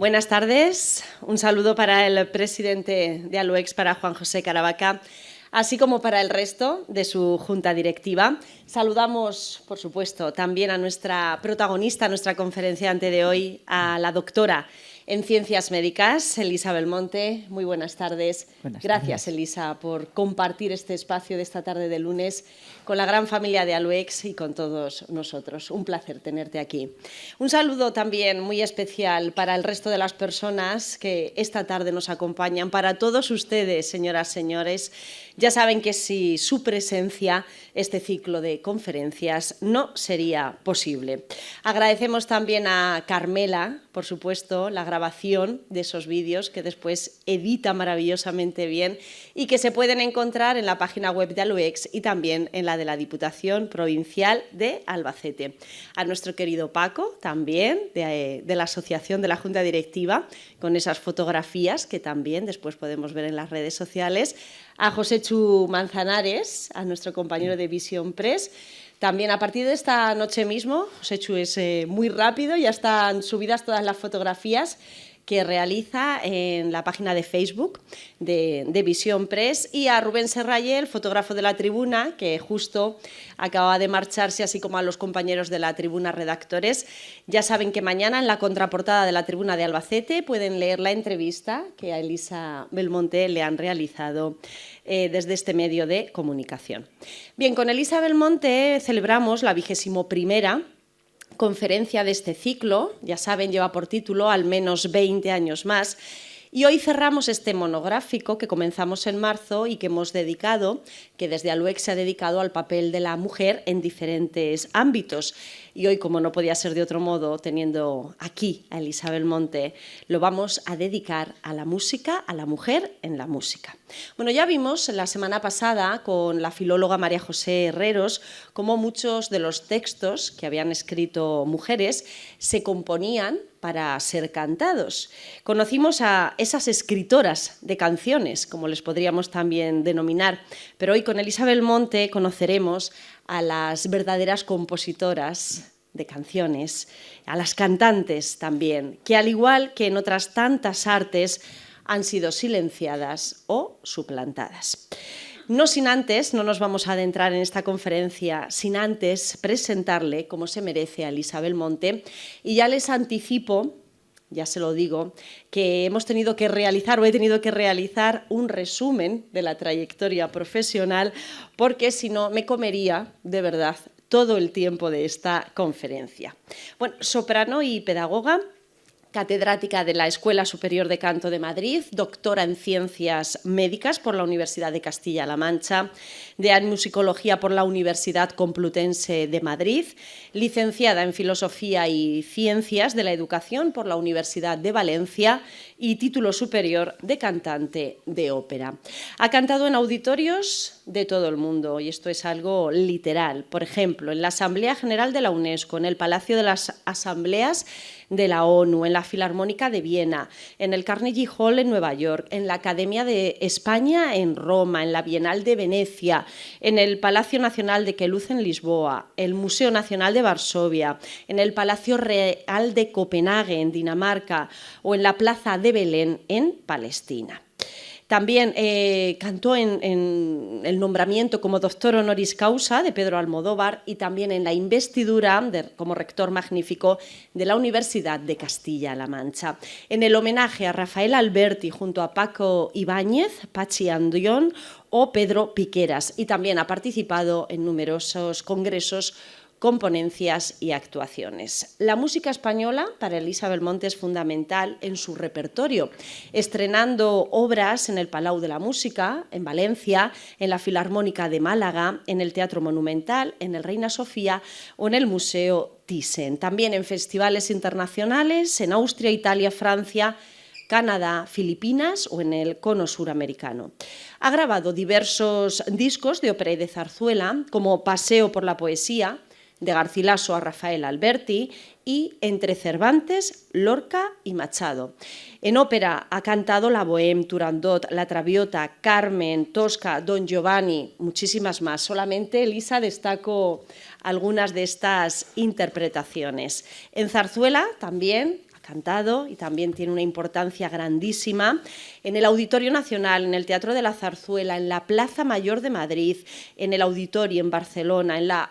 Buenas tardes. Un saludo para el presidente de Aluex, para Juan José Caravaca, así como para el resto de su junta directiva. Saludamos, por supuesto, también a nuestra protagonista, nuestra conferenciante de hoy, a la doctora en Ciencias Médicas, Elisa Belmonte. Muy buenas tardes. Gracias, Elisa, por compartir este espacio de esta tarde de lunes con la gran familia de Aluex y con todos nosotros. Un placer tenerte aquí. Un saludo también muy especial para el resto de las personas que esta tarde nos acompañan, para todos ustedes, señoras, señores. Ya saben que sin su presencia este ciclo de conferencias no sería posible. Agradecemos también a Carmela, por supuesto, la grabación de esos vídeos que después edita maravillosamente bien y que se pueden encontrar en la página web de Aluex y también en la de la Diputación Provincial de Albacete. A nuestro querido Paco, también de la Asociación de la Junta Directiva, con esas fotografías que también después podemos ver en las redes sociales. A Joséchu Manzanares, a nuestro compañero de Vision Press. También a partir de esta noche mismo, Joséchu es muy rápido, ya están subidas todas las fotografías que realiza en la página de Facebook de Vision Press, y a Rubén Serralle, el fotógrafo de la tribuna, que justo acaba de marcharse, así como a los compañeros de la tribuna redactores. Ya saben que mañana en la contraportada de la tribuna de Albacete pueden leer la entrevista que a Elisa Belmonte le han realizado desde este medio de comunicación. Bien, con Elisa Belmonte celebramos la 21ª conferencia de este ciclo. Ya saben, lleva por título Al menos 20 años más. Y hoy cerramos este monográfico que comenzamos en marzo y que hemos dedicado, que desde Aluex se ha dedicado al papel de la mujer en diferentes ámbitos. Y hoy, como no podía ser de otro modo, teniendo aquí a Elisa Belmonte, lo vamos a dedicar a la música, a la mujer en la música. Bueno, ya vimos la semana pasada con la filóloga María José Herreros cómo muchos de los textos que habían escrito mujeres se componían para ser cantados. Conocimos a esas escritoras de canciones, como les podríamos también denominar, pero hoy con Elisa Belmonte conoceremos a las verdaderas compositoras de canciones, a las cantantes también, que al igual que en otras tantas artes han sido silenciadas o suplantadas. No nos vamos a adentrar en esta conferencia sin antes presentarle como se merece a Elisa Belmonte, y ya les anticipo, ya se lo digo, que hemos tenido que realizar o he tenido que realizar un resumen de la trayectoria profesional, porque si no me comería de verdad todo el tiempo de esta conferencia. Bueno, soprano y pedagoga, catedrática de la Escuela Superior de Canto de Madrid, doctora en Ciencias Médicas por la Universidad de Castilla-La Mancha, en Musicología por la Universidad Complutense de Madrid, licenciada en Filosofía y Ciencias de la Educación por la Universidad de Valencia y título superior de cantante de ópera. Ha cantado en auditorios de todo el mundo, y esto es algo literal. Por ejemplo, en la Asamblea General de la UNESCO, en el Palacio de las Asambleas de la ONU, en la Filarmónica de Viena, en el Carnegie Hall en Nueva York, en la Academia de España en Roma, en la Bienal de Venecia, en el Palacio Nacional de Queluz en Lisboa, el Museo Nacional de Varsovia, en el Palacio Real de Copenhague en Dinamarca o en la Plaza de Belén en Palestina. También cantó en el nombramiento como doctor honoris causa de Pedro Almodóvar y también en la investidura como rector magnífico de la Universidad de Castilla-La Mancha. En el homenaje a Rafael Alberti junto a Paco Ibáñez, Pachi Andión o Pedro Piqueras, y también ha participado en numerosos congresos con ponencias y actuaciones. La música española para Elisa Belmonte es fundamental en su repertorio, estrenando obras en el Palau de la Música, en Valencia, en la Filarmónica de Málaga, en el Teatro Monumental, en el Reina Sofía o en el Museo Thyssen. También en festivales internacionales, en Austria, Italia, Francia, Canadá, Filipinas o en el Cono Suramericano. Ha grabado diversos discos de ópera y de zarzuela, como Paseo por la Poesía, de Garcilaso a Rafael Alberti, y Entre Cervantes, Lorca y Machado. En ópera ha cantado la Bohème, Turandot, la Traviata, Carmen, Tosca, Don Giovanni, muchísimas más. Solamente, Elisa, destaco algunas de estas interpretaciones. En zarzuela también cantado y también tiene una importancia grandísima en el Auditorio Nacional, en el Teatro de la Zarzuela, en la Plaza Mayor de Madrid, en el Auditorio en Barcelona, en la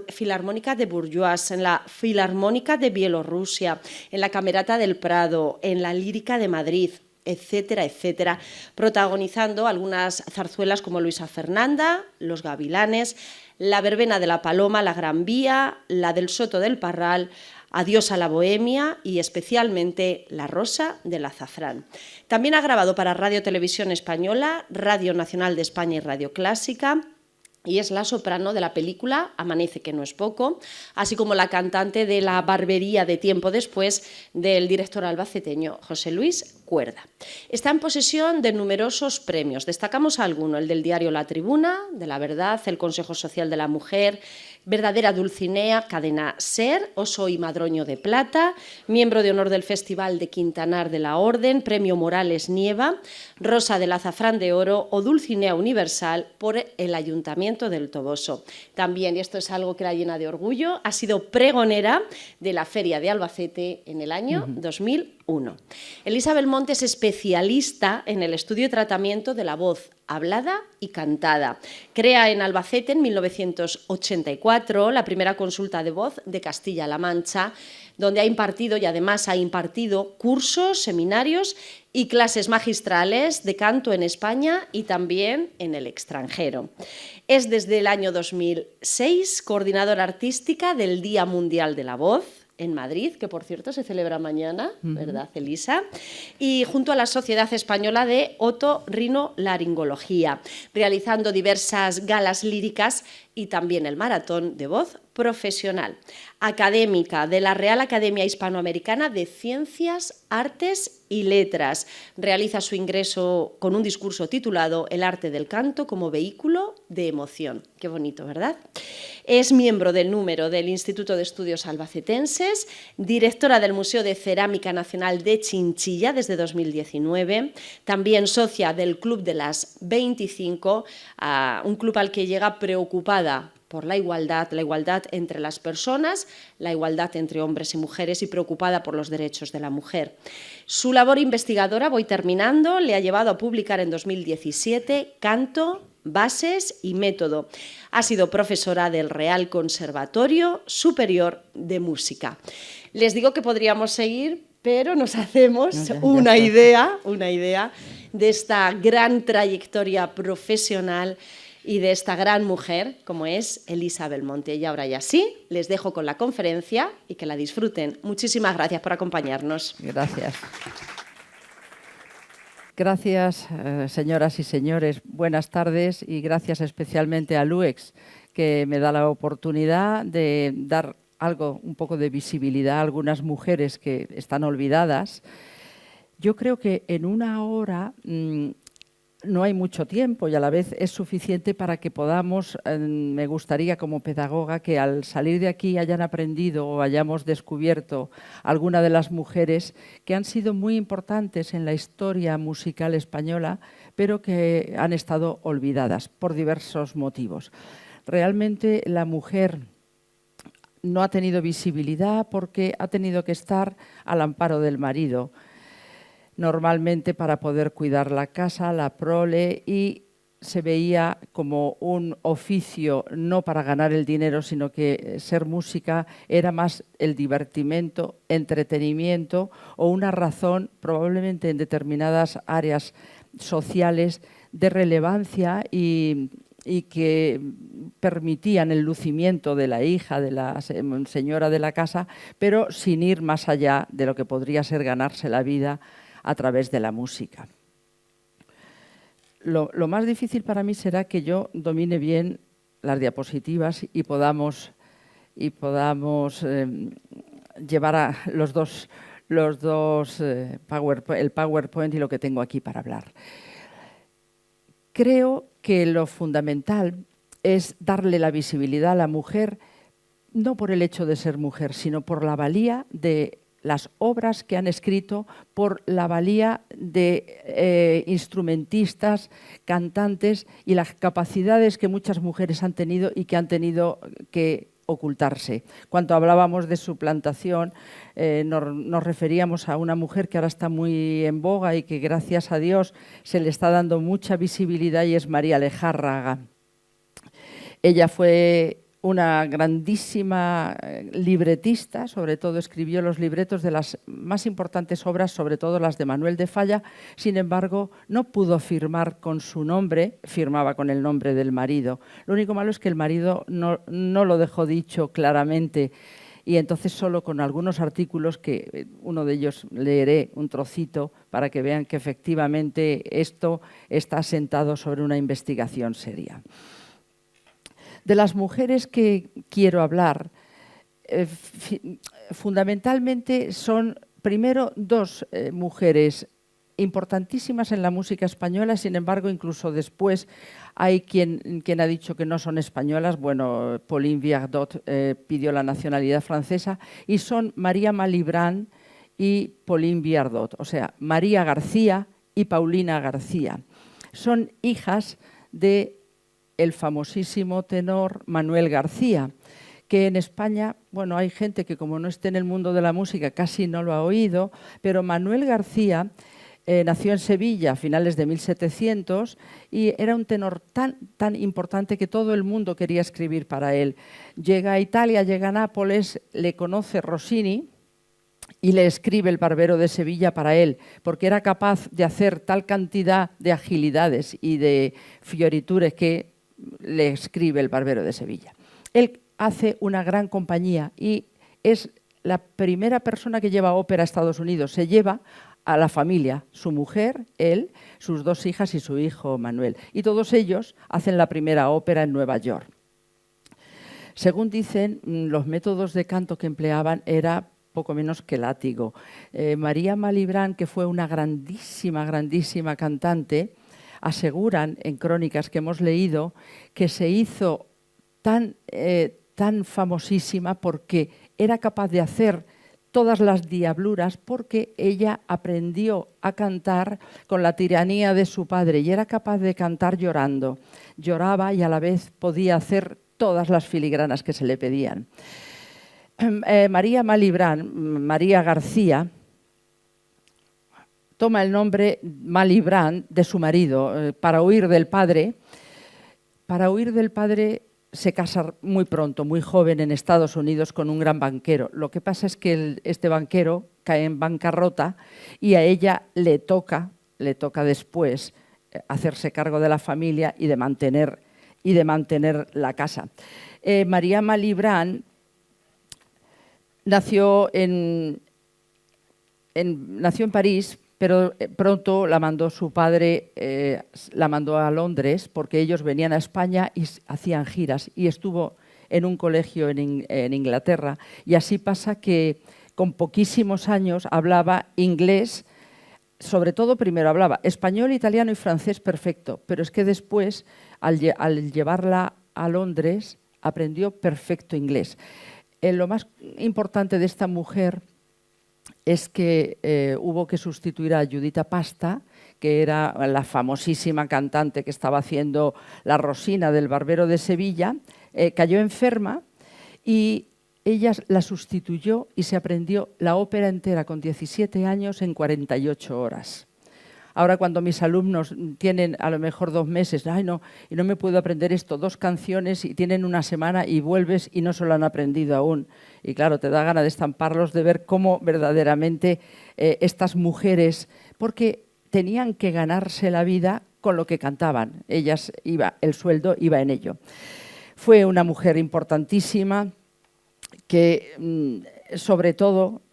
Filarmónica de Bourgeois, en la Filarmónica de Bielorrusia, en la Camerata del Prado, en la Lírica de Madrid, etcétera, etcétera, protagonizando algunas zarzuelas como Luisa Fernanda, Los Gavilanes, La Verbena de la Paloma, La Gran Vía, la del Soto del Parral, Adiós a la Bohemia y especialmente La Rosa del Azafrán. También ha grabado para Radio Televisión Española, Radio Nacional de España y Radio Clásica, y es la soprano de la película Amanece que no es poco, así como la cantante de La barbería de Tiempo después del director albaceteño José Luis Cuerda. Está en posesión de numerosos premios. Destacamos alguno, el del diario La Tribuna, de La Verdad, el Consejo Social de la Mujer, Verdadera Dulcinea, Cadena SER, Oso y Madroño de Plata, miembro de honor del Festival de Quintanar de la Orden, Premio Morales Nieva, Rosa del Azafrán de Oro o Dulcinea Universal por el Ayuntamiento del Toboso. También, y esto es algo que la llena de orgullo, ha sido pregonera de la Feria de Albacete en el año 2001. Elisa Belmonte es especialista en el estudio y tratamiento de la voz hablada y cantada. Crea en Albacete en 1984 la primera consulta de voz de Castilla-La Mancha, donde ha impartido y además ha impartido cursos, seminarios y clases magistrales de canto en España y también en el extranjero. Es desde el año 2006 coordinadora artística del Día Mundial de la Voz en Madrid, que por cierto se celebra mañana, ¿verdad, Elisa? Y junto a la Sociedad Española de Otorrinolaringología, realizando diversas galas líricas y también el maratón de voz profesional. Académica de la Real Academia Hispanoamericana de Ciencias, Artes y Letras. Realiza su ingreso con un discurso titulado El arte del canto como vehículo de emoción. Qué bonito, ¿verdad? Es miembro del número del Instituto de Estudios Albacetenses, directora del Museo de Cerámica Nacional de Chinchilla desde 2019, también socia del Club de las 25, un club al que llega preocupada por la igualdad entre las personas, la igualdad entre hombres y mujeres y preocupada por los derechos de la mujer. Su labor investigadora, voy terminando, le ha llevado a publicar en 2017 Canto, Bases y Método. Ha sido profesora del Real Conservatorio Superior de Música. Les digo que podríamos seguir, pero nos hacemos una idea de esta gran trayectoria profesional y de esta gran mujer como es Elisa Belmonte. Y ahora ya sí, les dejo con la conferencia y que la disfruten. Muchísimas gracias por acompañarnos. Gracias. Gracias, señoras y señores. Buenas tardes y gracias especialmente a LUEX, que me da la oportunidad de dar un poco de visibilidad a algunas mujeres que están olvidadas. Yo creo que en una hora no hay mucho tiempo y a la vez es suficiente para que podamos, me gustaría como pedagoga, que al salir de aquí hayan aprendido o hayamos descubierto alguna de las mujeres que han sido muy importantes en la historia musical española, pero que han estado olvidadas por diversos motivos. Realmente la mujer no ha tenido visibilidad porque ha tenido que estar al amparo del marido, normalmente para poder cuidar la casa, la prole, y se veía como un oficio no para ganar el dinero, sino que ser música era más el divertimento, entretenimiento o una razón probablemente en determinadas áreas sociales de relevancia y que permitían el lucimiento de la hija, de la señora de la casa, pero sin ir más allá de lo que podría ser ganarse la vida a través de la música. Lo más difícil para mí será que yo domine bien las diapositivas y podamos llevar a los dos el PowerPoint y lo que tengo aquí para hablar. Creo que lo fundamental es darle la visibilidad a la mujer, no por el hecho de ser mujer, sino por la valía de las obras que han escrito, por la valía de instrumentistas, cantantes y las capacidades que muchas mujeres han tenido y que han tenido que ocultarse. Cuando hablábamos de suplantación, nos referíamos a una mujer que ahora está muy en boga y que gracias a Dios se le está dando mucha visibilidad, y es María Lejárraga. Ella fue una grandísima libretista, sobre todo escribió los libretos de las más importantes obras, sobre todo las de Manuel de Falla. Sin embargo, no pudo firmar con su nombre, firmaba con el nombre del marido. Lo único malo es que el marido no lo dejó dicho claramente, y entonces solo con algunos artículos, que uno de ellos leeré un trocito para que vean que efectivamente esto está asentado sobre una investigación seria. De las mujeres que quiero hablar, fundamentalmente son, primero, dos mujeres importantísimas en la música española. Sin embargo, incluso después hay quien ha dicho que no son españolas. Bueno, Pauline Viardot pidió la nacionalidad francesa, y son María Malibran y Pauline Viardot, o sea, María García y Paulina García. Son hijas de el famosísimo tenor Manuel García, que en España, bueno, hay gente que como no esté en el mundo de la música casi no lo ha oído, pero Manuel García nació en Sevilla a finales de 1700 y era un tenor tan importante que todo el mundo quería escribir para él. Llega a Italia, llega a Nápoles, le conoce Rossini y le escribe El Barbero de Sevilla para él, porque era capaz de hacer tal cantidad de agilidades y de fioritures que le escribe El Barbero de Sevilla. Él hace una gran compañía y es la primera persona que lleva ópera a Estados Unidos. Se lleva a la familia, su mujer, él, sus dos hijas y su hijo Manuel. Y todos ellos hacen la primera ópera en Nueva York. Según dicen, los métodos de canto que empleaban era poco menos que látigo. María Malibran, que fue una grandísima cantante, aseguran en crónicas que hemos leído que se hizo tan famosísima porque era capaz de hacer todas las diabluras, porque ella aprendió a cantar con la tiranía de su padre y era capaz de cantar llorando. Lloraba y a la vez podía hacer todas las filigranas que se le pedían. María Malibran, María García, toma el nombre Malibran de su marido para huir del padre. Para huir del padre se casa muy pronto, muy joven, en Estados Unidos con un gran banquero. Lo que pasa es que este banquero cae en bancarrota y a ella le toca después hacerse cargo de la familia y de mantener la casa. María Malibran nació en París, pero pronto la mandó su padre, la mandó a Londres, porque ellos venían a España y hacían giras, y estuvo en un colegio en Inglaterra. Y así pasa que con poquísimos años hablaba inglés, sobre todo primero hablaba español, italiano y francés perfecto, pero es que después, al llevarla a Londres, aprendió perfecto inglés. Lo más importante de esta mujer es que hubo que sustituir a Giuditta Pasta, que era la famosísima cantante que estaba haciendo la Rosina del Barbero de Sevilla. Cayó enferma y ella la sustituyó y se aprendió la ópera entera con 17 años en 48 horas. Ahora, cuando mis alumnos tienen a lo mejor 2 meses, ¡ay no! Y no me puedo aprender esto, 2 canciones, y tienen una semana y vuelves y no se lo han aprendido aún. Y claro, te da ganas de estamparlos, de ver cómo verdaderamente estas mujeres, porque tenían que ganarse la vida con lo que cantaban. Ellas el sueldo iba en ello. Fue una mujer importantísima que sobre todo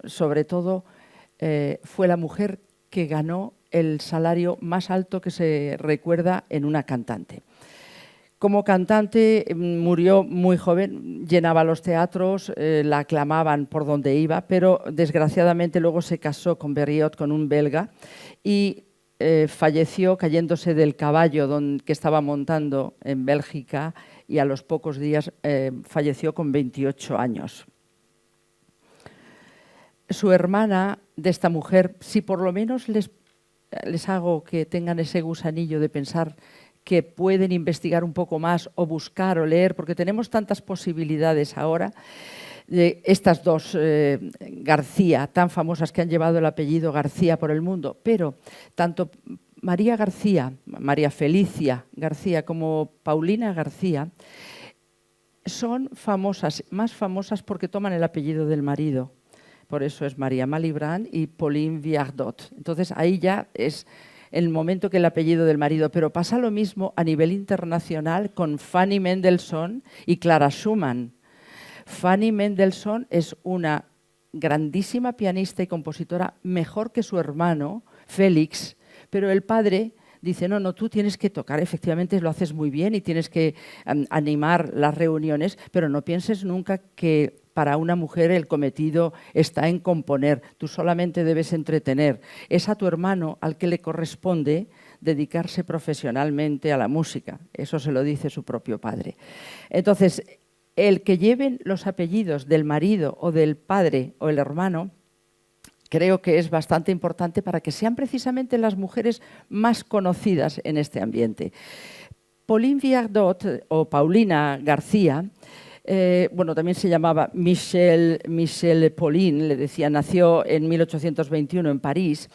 fue la mujer que ganó el salario más alto que se recuerda en una cantante. Como cantante murió muy joven, llenaba los teatros, la aclamaban por donde iba, pero desgraciadamente luego se casó con Berriot, con un belga, y falleció cayéndose del caballo que estaba montando en Bélgica, y a los pocos días falleció con 28 años. Su hermana de esta mujer, si por lo menos les hago que tengan ese gusanillo de pensar que pueden investigar un poco más o buscar o leer, porque tenemos tantas posibilidades ahora, de estas dos García, tan famosas, que han llevado el apellido García por el mundo, pero tanto María García, María Felicia García, como Paulina García, son famosas, más famosas porque toman el apellido del marido. Por eso es María Malibran y Pauline Viardot. Entonces ahí ya es el momento que el apellido del marido. Pero pasa lo mismo a nivel internacional con Fanny Mendelssohn y Clara Schumann. Fanny Mendelssohn es una grandísima pianista y compositora, mejor que su hermano, Félix, pero el padre dice, no, tú tienes que tocar, efectivamente lo haces muy bien y tienes que animar las reuniones, pero no pienses nunca que para una mujer el cometido está en componer, tú solamente debes entretener. Es a tu hermano al que le corresponde dedicarse profesionalmente a la música, eso se lo dice su propio padre. Entonces, el que lleven los apellidos del marido o del padre o el hermano, creo que es bastante importante para que sean precisamente las mujeres más conocidas en este ambiente. Pauline Viardot o Paulina García, bueno, también se llamaba Michelle Pauline, le decía, nació en 1821 en París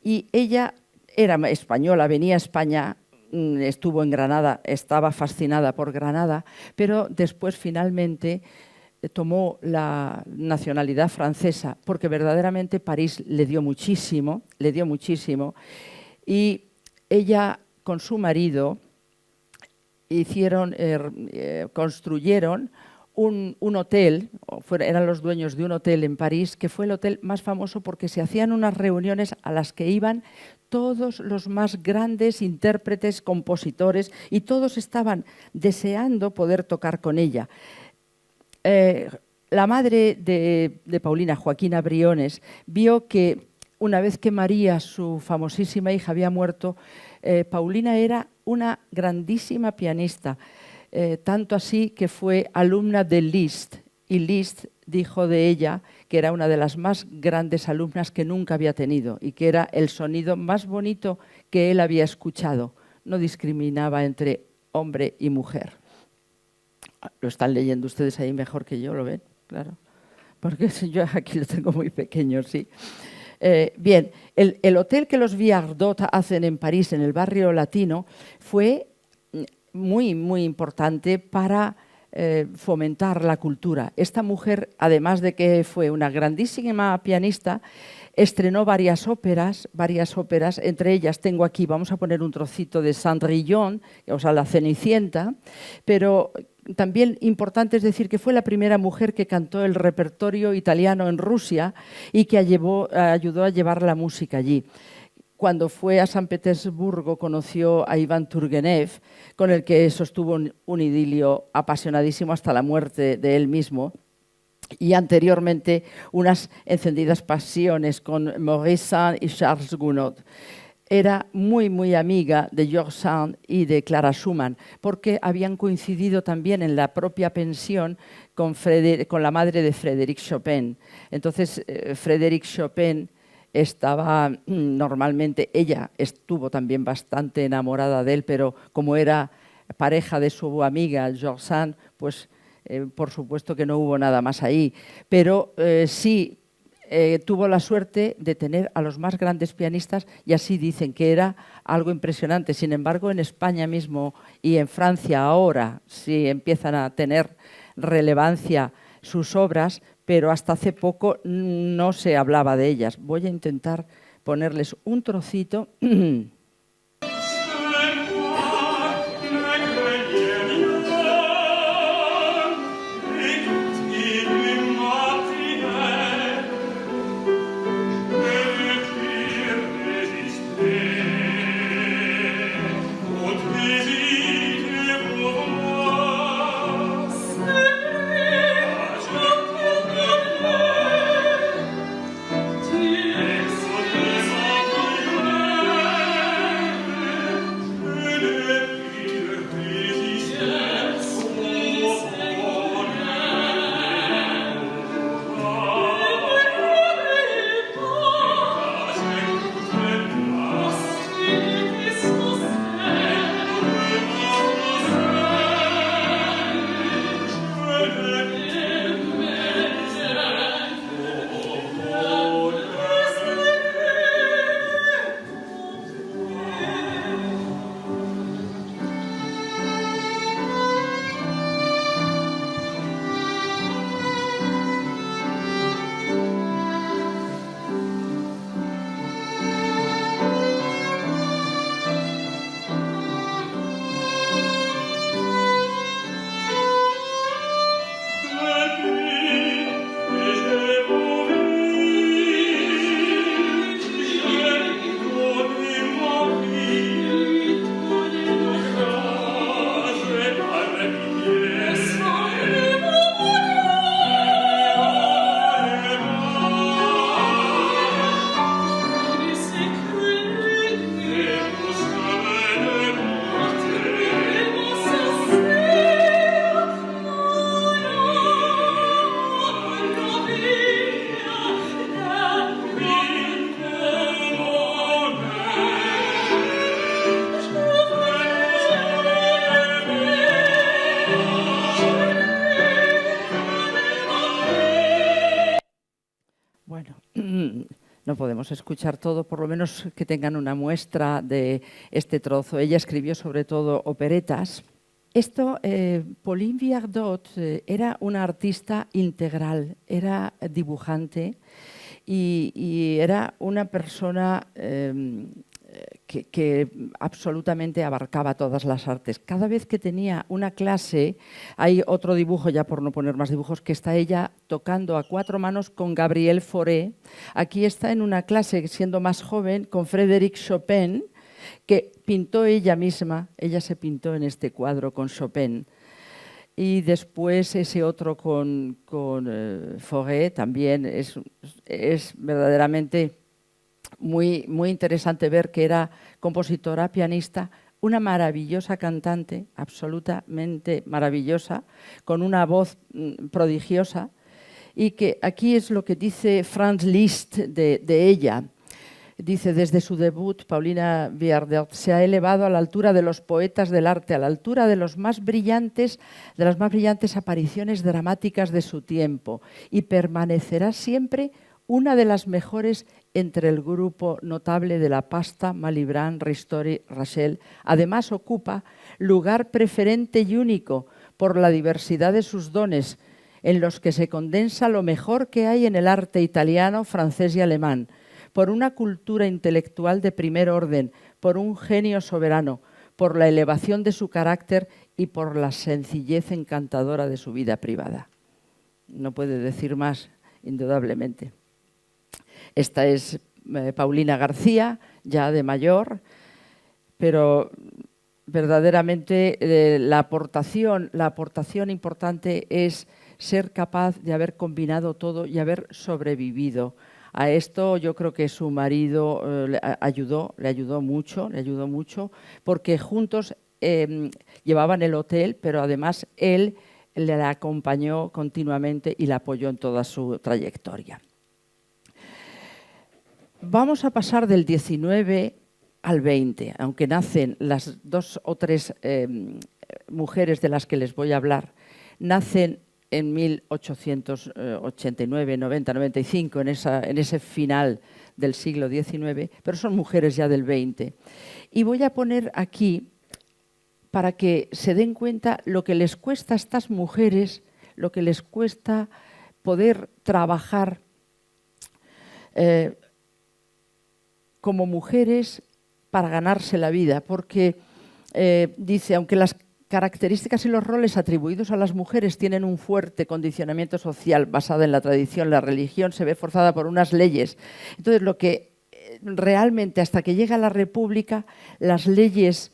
y ella era española, venía a España, estuvo en Granada, estaba fascinada por Granada, pero después finalmente tomó la nacionalidad francesa porque verdaderamente París le dio muchísimo y ella con su marido construyeron un hotel, eran los dueños de un hotel en París, que fue el hotel más famoso porque se hacían unas reuniones a las que iban todos los más grandes intérpretes, compositores, y todos estaban deseando poder tocar con ella. La madre de Paulina, Joaquina Briones, vio que una vez que María, su famosísima hija, había muerto, Paulina era una grandísima pianista, tanto así que fue alumna de Liszt, y Liszt dijo de ella que era una de las más grandes alumnas que nunca había tenido y que era el sonido más bonito que él había escuchado. No discriminaba entre hombre y mujer. Lo están leyendo ustedes ahí mejor que yo, ¿lo ven? Claro, porque yo aquí lo tengo muy pequeño, sí. Bien, el hotel que los Viardot hacen en París, en el barrio latino, fue muy, muy importante para fomentar la cultura. Esta mujer, además de que fue una grandísima pianista, estrenó varias óperas, entre ellas tengo aquí, vamos a poner un trocito de Cendrillon, o sea, la Cenicienta, pero también importante es decir que fue la primera mujer que cantó el repertorio italiano en Rusia y que ayudó a llevar la música allí. Cuando fue a San Petersburgo conoció a Iván Turgenev, con el que sostuvo un idilio apasionadísimo hasta la muerte de él mismo, y anteriormente unas encendidas pasiones con Maurice Sand y Charles Gounod. Era muy, muy amiga de George Sand y de Clara Schumann, porque habían coincidido también en la propia pensión con la madre de Frédéric Chopin. Entonces, Frédéric Chopin estaba normalmente, ella estuvo también bastante enamorada de él, pero como era pareja de su amiga George Sand, pues por supuesto que no hubo nada más ahí. Pero sí tuvo la suerte de tener a los más grandes pianistas y así dicen que era algo impresionante. Sin embargo, en España mismo y en Francia ahora sí empiezan a tener relevancia sus obras, pero hasta hace poco no se hablaba de ellas. Voy a intentar ponerles un trocito. podemos escuchar todo, por lo menos que tengan una muestra de este trozo. Ella escribió sobre todo operetas. Pauline Viardot era una artista integral, era dibujante y era una persona que absolutamente abarcaba todas las artes. Cada vez que tenía una clase, hay otro dibujo, ya por no poner más dibujos, que está ella tocando a 4 manos con Gabriel Fauré. Aquí está en una clase, siendo más joven, con Frédéric Chopin, que pintó ella misma. Ella se pintó en este cuadro con Chopin. Y después ese otro con Fauré también es verdaderamente muy interesante ver que era compositora, pianista, una maravillosa cantante, absolutamente maravillosa, con una voz prodigiosa, y que aquí es lo que dice Franz Liszt de ella. Dice, desde su debut, Paulina Viardot se ha elevado a la altura de los poetas del arte, a la altura de las más brillantes apariciones dramáticas de su tiempo, y permanecerá siempre una de las mejores entre el grupo notable de la Pasta, Malibran, Ristori, Rachel. Además, ocupa lugar preferente y único por la diversidad de sus dones, en los que se condensa lo mejor que hay en el arte italiano, francés y alemán, por una cultura intelectual de primer orden, por un genio soberano, por la elevación de su carácter y por la sencillez encantadora de su vida privada. No puede decir más, indudablemente. Esta es Paulina García, ya de mayor, pero verdaderamente la aportación importante es ser capaz de haber combinado todo y haber sobrevivido. A esto yo creo que su marido le ayudó mucho, porque juntos llevaban el hotel, pero además él le acompañó continuamente y la apoyó en toda su trayectoria. Vamos a pasar del 19 al 20, aunque nacen las 2 o 3 mujeres de las que les voy a hablar, nacen en 1889, 90, 95, en ese final del siglo XIX, pero son mujeres ya del 20. Y voy a poner aquí, para que se den cuenta lo que les cuesta a estas mujeres, lo que les cuesta poder trabajar como mujeres para ganarse la vida, porque dice, aunque las características y los roles atribuidos a las mujeres tienen un fuerte condicionamiento social basado en la tradición, la religión se ve forzada por unas leyes. Entonces, lo que realmente, hasta que llega la República, las leyes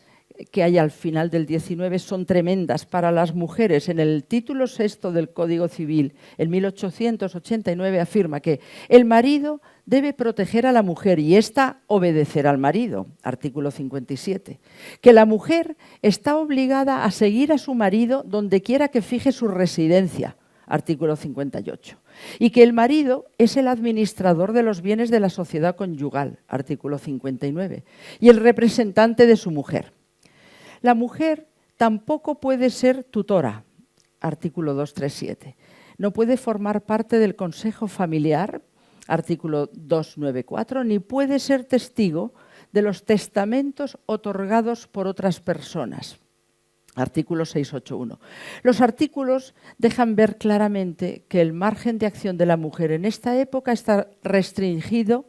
que hay al final del 19 son tremendas para las mujeres. En el título 6 del Código Civil, en 1889, afirma que el marido debe proteger a la mujer y ésta obedecer al marido, artículo 57. Que la mujer está obligada a seguir a su marido donde quiera que fije su residencia, artículo 58. Y que el marido es el administrador de los bienes de la sociedad conyugal, artículo 59. Y el representante de su mujer. La mujer tampoco puede ser tutora, artículo 237. No puede formar parte del consejo familiar, artículo 294, ni puede ser testigo de los testamentos otorgados por otras personas, artículo 681. Los artículos dejan ver claramente que el margen de acción de la mujer en esta época está restringido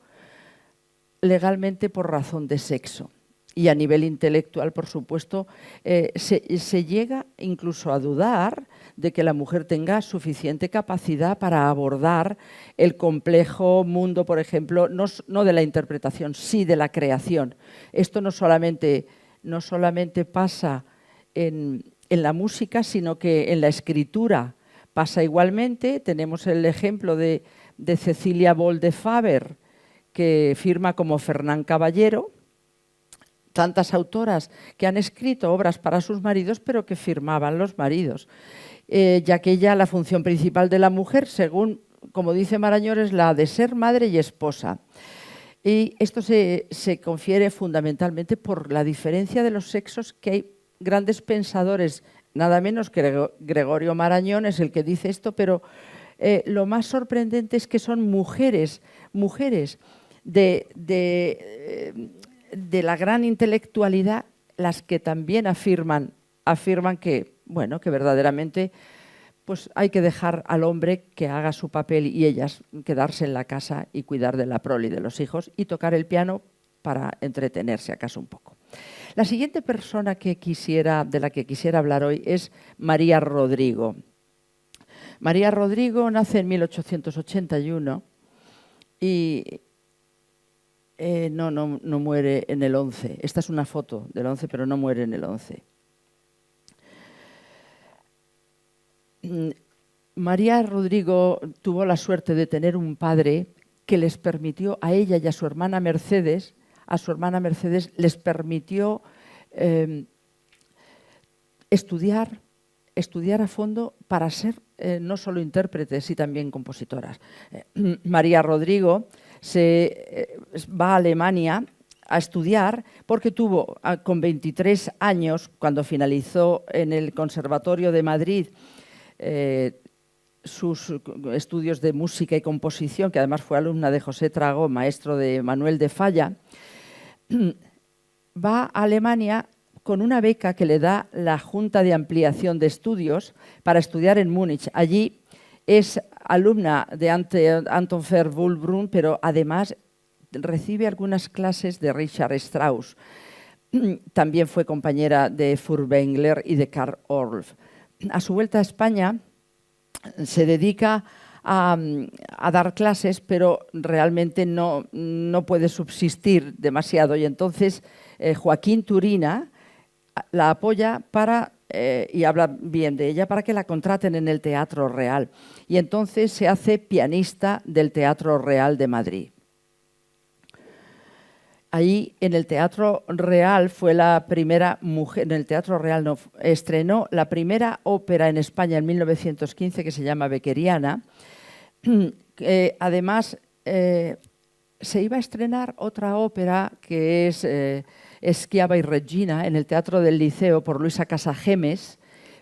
legalmente por razón de sexo. Y a nivel intelectual, por supuesto, se llega incluso a dudar de que la mujer tenga suficiente capacidad para abordar el complejo mundo, por ejemplo, no de la interpretación, sí de la creación. Esto no solamente pasa en la música, sino que en la escritura pasa igualmente. Tenemos el ejemplo de Cecilia Boll de Faber, que firma como Fernán Caballero, tantas autoras que han escrito obras para sus maridos, pero que firmaban los maridos, ya que la función principal de la mujer, según, como dice Marañón, es la de ser madre y esposa. Y esto se confiere fundamentalmente por la diferencia de los sexos, que hay grandes pensadores, nada menos que Gregorio Marañón es el que dice esto, pero lo más sorprendente es que son mujeres de la gran intelectualidad, las que también afirman que, bueno, que verdaderamente pues hay que dejar al hombre que haga su papel y ellas quedarse en la casa y cuidar de la prole y de los hijos y tocar el piano para entretenerse acaso un poco. La siguiente persona de la que quisiera hablar hoy es María Rodrigo. María Rodrigo nace en 1881 y no muere en el 11. Esta es una foto del 11, pero no muere en el 11. María Rodrigo tuvo la suerte de tener un padre que les permitió a ella y a su hermana Mercedes, les permitió estudiar a fondo para ser no solo intérpretes, sino también compositoras. María Rodrigo va a Alemania a estudiar porque tuvo, con 23 años, cuando finalizó en el Conservatorio de Madrid sus estudios de música y composición, que además fue alumna de José Tragó, maestro de Manuel de Falla, va a Alemania con una beca que le da la Junta de Ampliación de Estudios para estudiar en Múnich. Allí es alumna de Anton Verwulbrunn, pero además recibe algunas clases de Richard Strauss. También fue compañera de Furtwängler y de Karl Orff. A su vuelta a España se dedica a dar clases, pero realmente no puede subsistir demasiado. Y entonces Joaquín Turina la apoya y habla bien de ella para que la contraten en el Teatro Real. Y entonces se hace pianista del Teatro Real de Madrid. Ahí en el Teatro Real fue la primera mujer, en el Teatro Real estrenó la primera ópera en España en 1915 que se llama Beckeriana. Además, se iba a estrenar otra ópera que es Schiava y Regina en el Teatro del Liceo por Luisa Casagemes,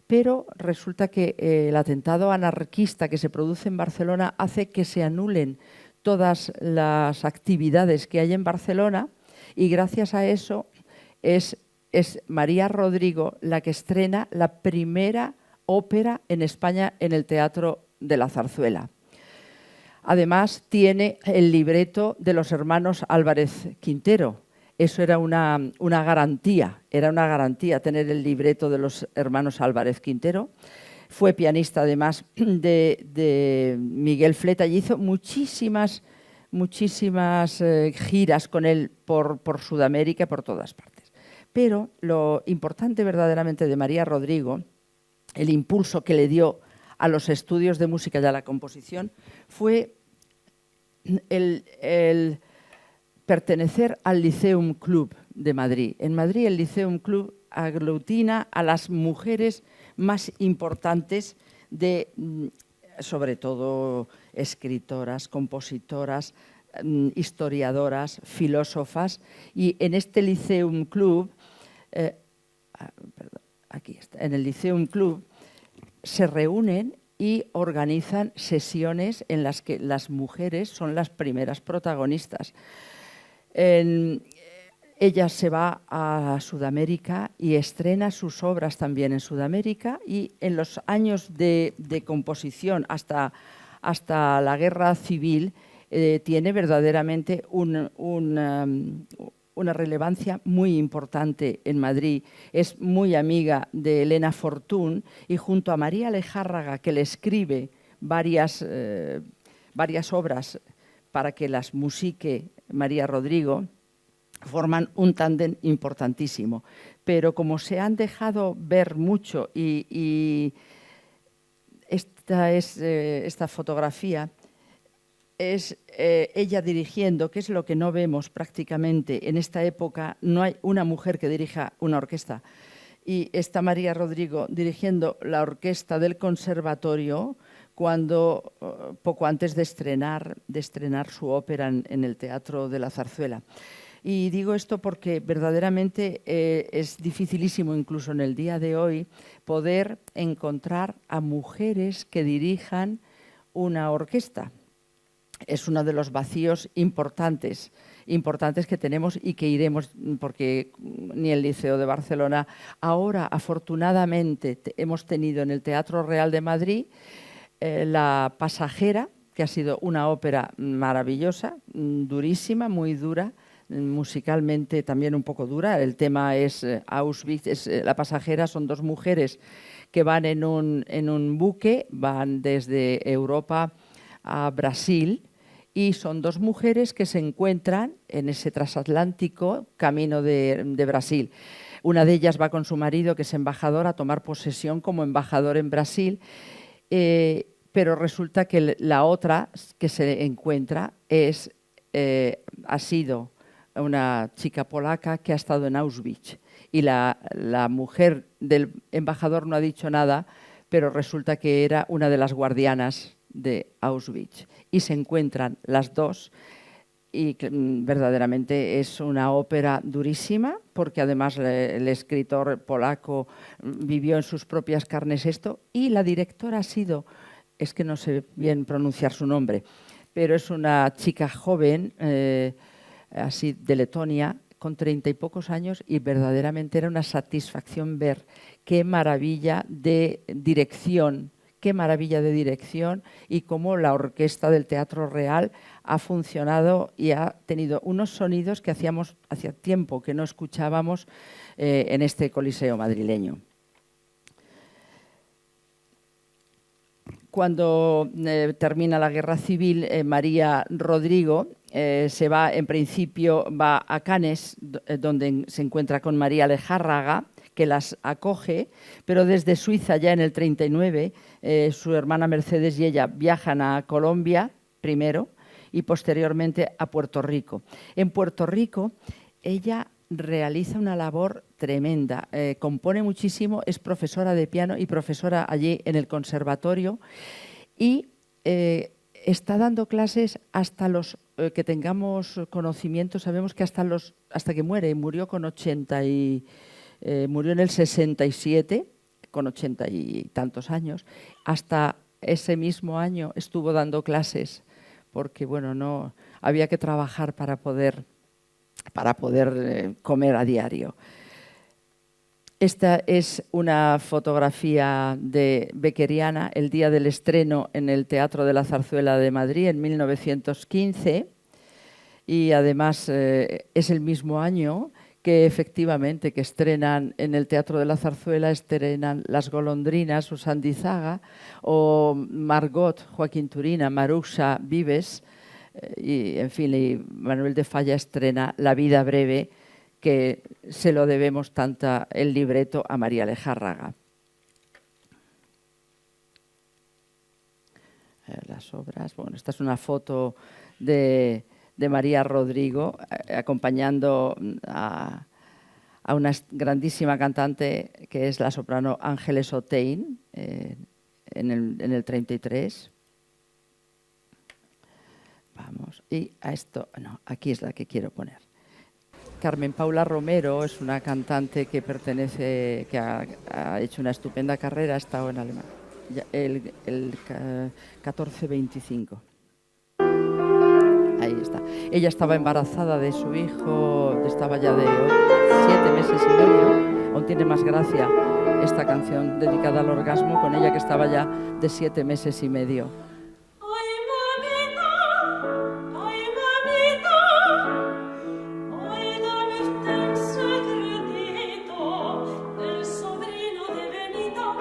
pero resulta que el atentado anarquista que se produce en Barcelona hace que se anulen todas las actividades que hay en Barcelona y gracias a eso es María Rodrigo la que estrena la primera ópera en España en el Teatro de la Zarzuela. Además tiene el libreto de los hermanos Álvarez Quintero. Eso era una garantía tener el libreto de los hermanos Álvarez Quintero. Fue pianista además de Miguel Fleta y hizo muchísimas giras con él por Sudamérica y por todas partes. Pero lo importante verdaderamente de María Rodrigo, el impulso que le dio a los estudios de música y a la composición, fue el pertenecer al Lyceum Club de Madrid. En Madrid el Lyceum Club aglutina a las mujeres más importantes sobre todo escritoras, compositoras, historiadoras, filósofas, y en este Lyceum Club, aquí está, en el Lyceum Club se reúnen y organizan sesiones en las que las mujeres son las primeras protagonistas. Ella se va a Sudamérica y estrena sus obras también en Sudamérica y en los años de composición hasta la Guerra Civil tiene verdaderamente una relevancia muy importante en Madrid. Es muy amiga de Elena Fortún y junto a María Lejárraga, que le escribe varias obras para que las musique María Rodrigo, forman un tándem importantísimo. Pero como se han dejado ver mucho y esta fotografía es ella dirigiendo, que es lo que no vemos prácticamente en esta época. No hay una mujer que dirija una orquesta. Y está María Rodrigo dirigiendo la orquesta del Conservatorio poco antes de estrenar su ópera en el Teatro de la Zarzuela. Y digo esto porque verdaderamente es dificilísimo, incluso en el día de hoy, poder encontrar a mujeres que dirijan una orquesta. es uno de los vacíos importantes que tenemos y que iremos, porque ni el Liceo de Barcelona. Ahora, afortunadamente, hemos tenido en el Teatro Real de Madrid La Pasajera, que ha sido una ópera maravillosa, durísima, muy dura, musicalmente también un poco dura. El tema es Auschwitz, La Pasajera, son dos mujeres que van en un buque, van desde Europa a Brasil, y son dos mujeres que se encuentran en ese transatlántico camino de Brasil. Una de ellas va con su marido, que es embajador, a tomar posesión como embajador en Brasil, pero resulta que la otra que se encuentra ha sido una chica polaca que ha estado en Auschwitz. Y la mujer del embajador no ha dicho nada, pero resulta que era una de las guardianas de Auschwitz. Y se encuentran las dos, y verdaderamente es una ópera durísima, porque además el escritor polaco vivió en sus propias carnes esto, y la directora ha sido, es que no sé bien pronunciar su nombre, pero es una chica joven, así de Letonia, con 30 y pocos años, y verdaderamente era una satisfacción ver qué maravilla de dirección, y cómo la orquesta del Teatro Real ha funcionado y ha tenido unos sonidos que hacía tiempo que no escuchábamos en este Coliseo madrileño. Cuando termina la Guerra Civil, María Rodrigo se va, en principio va a Cannes, donde se encuentra con María Lejárraga, que las acoge, pero desde Suiza, ya en el 39, su hermana Mercedes y ella viajan a Colombia primero y posteriormente a Puerto Rico. En Puerto Rico ella realiza una labor tremenda, compone muchísimo, es profesora de piano y profesora allí en el conservatorio, y está dando clases hasta los que tengamos conocimiento. Sabemos que hasta que murió con 80 y murió en el 67, con 80 y tantos años. Hasta ese mismo año estuvo dando clases, porque bueno, no había que trabajar para poder comer a diario. Esta es una fotografía de Beckeriana, el día del estreno en el Teatro de la Zarzuela de Madrid en 1915, y además es el mismo año que efectivamente que estrenan en el Teatro de la Zarzuela, estrenan Las golondrinas, Usandizaga, o Margot, Joaquín Turina, Maruxa Vives, y en fin, y Manuel de Falla estrena La vida breve, que se lo debemos tanto el libreto a María Lejárraga. Las obras, bueno, esta es una foto de María Rodrigo acompañando a una grandísima cantante que es la soprano Ángeles Otein en el 33. Vamos, y a esto, no, aquí es la que quiero poner. Carmen Paula Romero es una cantante que ha hecho una estupenda carrera, ha estado en Alemania, el 1425. Ahí está. Ella estaba embarazada de su hijo, estaba ya de 7 meses y medio. Aún tiene más gracia esta canción dedicada al orgasmo, con ella que estaba ya de 7 meses y medio. Segredito del sobrino de Benito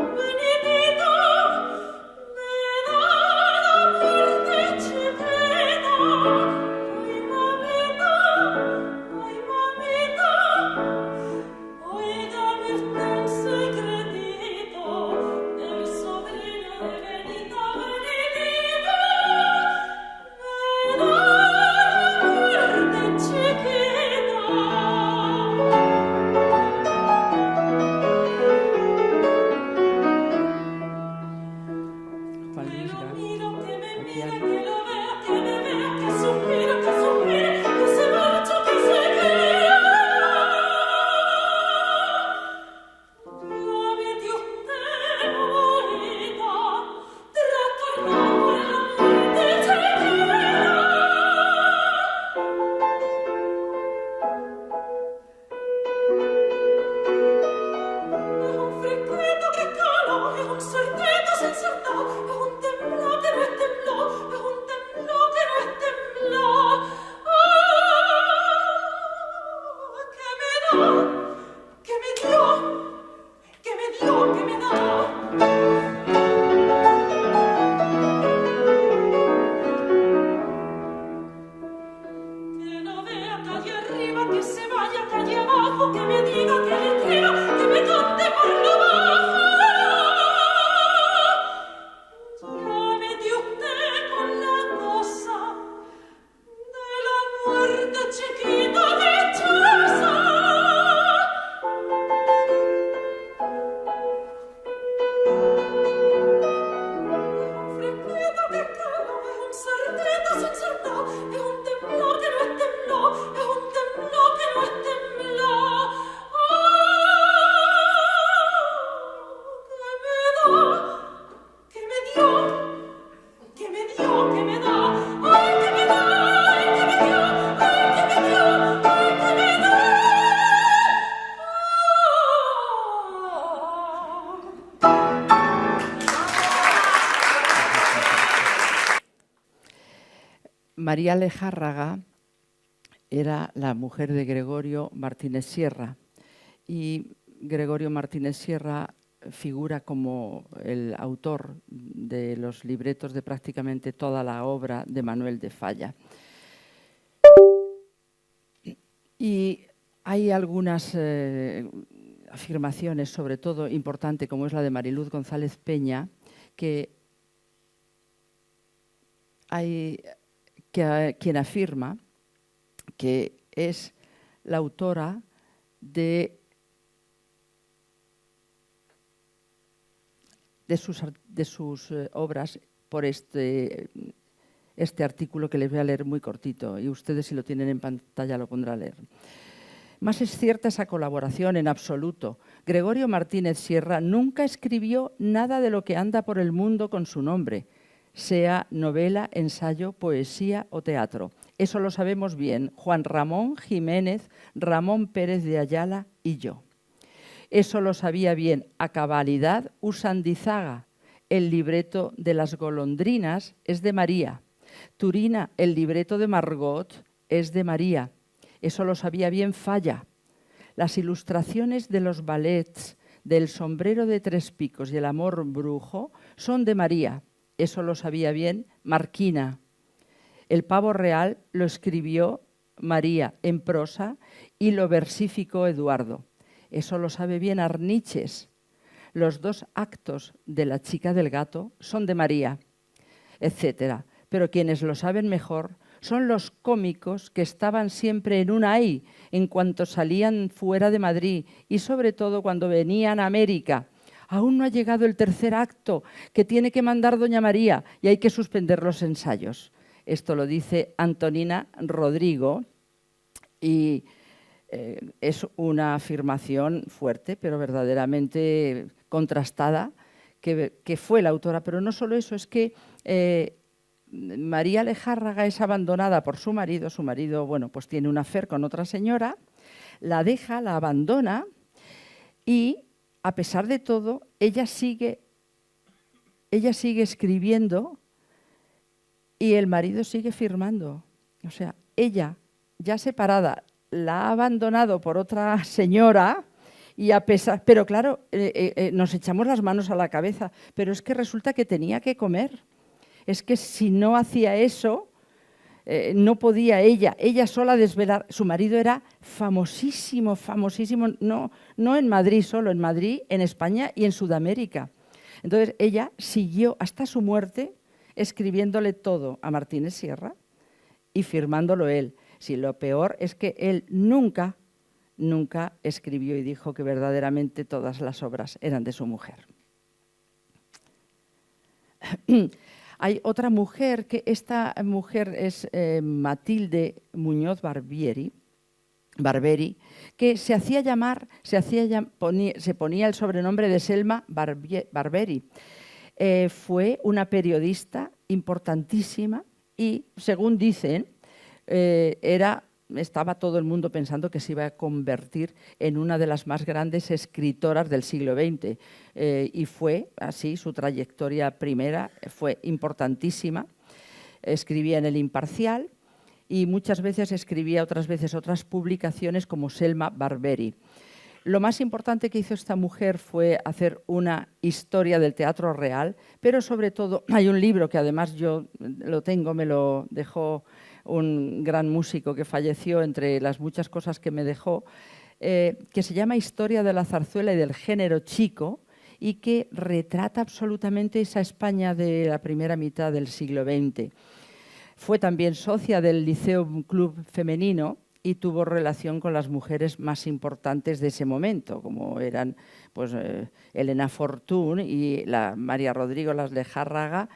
Benedito. María Lejárraga era la mujer de Gregorio Martínez Sierra y Gregorio Martínez Sierra figura como el autor de los libretos de prácticamente toda la obra de Manuel de Falla. Y hay algunas afirmaciones, sobre todo importante, como es la de Mariluz González Peña, quien afirma que es la autora de sus obras por este artículo que les voy a leer muy cortito, y ustedes, si lo tienen en pantalla, lo pondrán a leer. Más es cierta esa colaboración en absoluto. Gregorio Martínez Sierra nunca escribió nada de lo que anda por el mundo con su nombre, sea novela, ensayo, poesía o teatro. Eso lo sabemos bien Juan Ramón Jiménez, Ramón Pérez de Ayala y yo. Eso lo sabía bien a cabalidad Usandizaga. El libreto de Las golondrinas es de María. Turina, el libreto de Margot, es de María. Eso lo sabía bien Falla. Las ilustraciones de los ballets del Sombrero de Tres Picos y El amor brujo son de María. Eso lo sabía bien Marquina. El pavo real lo escribió María en prosa y lo versificó Eduardo. Eso lo sabe bien Arniches. Los 2 actos de La chica del gato son de María, etc. Pero quienes lo saben mejor son los cómicos que estaban siempre en un ay en cuanto salían fuera de Madrid y sobre todo cuando venían a América. Aún no ha llegado el 3er acto que tiene que mandar doña María y hay que suspender los ensayos. Esto lo dice Antonina Rodrigo y es una afirmación fuerte, pero verdaderamente contrastada, que fue la autora. Pero no solo eso, es que María Lejárraga es abandonada por su marido. Su marido, bueno, pues tiene un affair con otra señora, la deja, la abandona y, a pesar de todo, ella sigue escribiendo y el marido sigue firmando. O sea, ella, ya separada, la ha abandonado por otra señora y a pesar... Pero claro, nos echamos las manos a la cabeza, pero es que resulta que tenía que comer. Es que si no hacía eso, no podía ella sola desvelar. Su marido era famosísimo, famosísimo, no en Madrid solo, en Madrid, en España y en Sudamérica. Entonces ella siguió hasta su muerte escribiéndole todo a Martínez Sierra y firmándolo él. Sí, lo peor es que él nunca escribió y dijo que verdaderamente todas las obras eran de su mujer. Hay otra mujer, que esta mujer es Matilde Muñoz Barberi, que se ponía el sobrenombre de Selma Barberi. Fue una periodista importantísima y, según dicen, estaba todo el mundo pensando que se iba a convertir en una de las más grandes escritoras del siglo XX. Y fue así, su trayectoria primera fue importantísima. Escribía en El Imparcial y muchas veces escribía otras publicaciones como Selma Barberi. Lo más importante que hizo esta mujer fue hacer una historia del teatro real, pero sobre todo hay un libro que además yo lo tengo, me lo dejó un gran músico que falleció, entre las muchas cosas que me dejó, que se llama Historia de la zarzuela y del género chico y que retrata absolutamente esa España de la primera mitad del siglo XX. Fue también socia del Liceo Club Femenino y tuvo relación con las mujeres más importantes de ese momento, como eran pues, Elena Fortún y la María Rodrigo Las Lejárraga,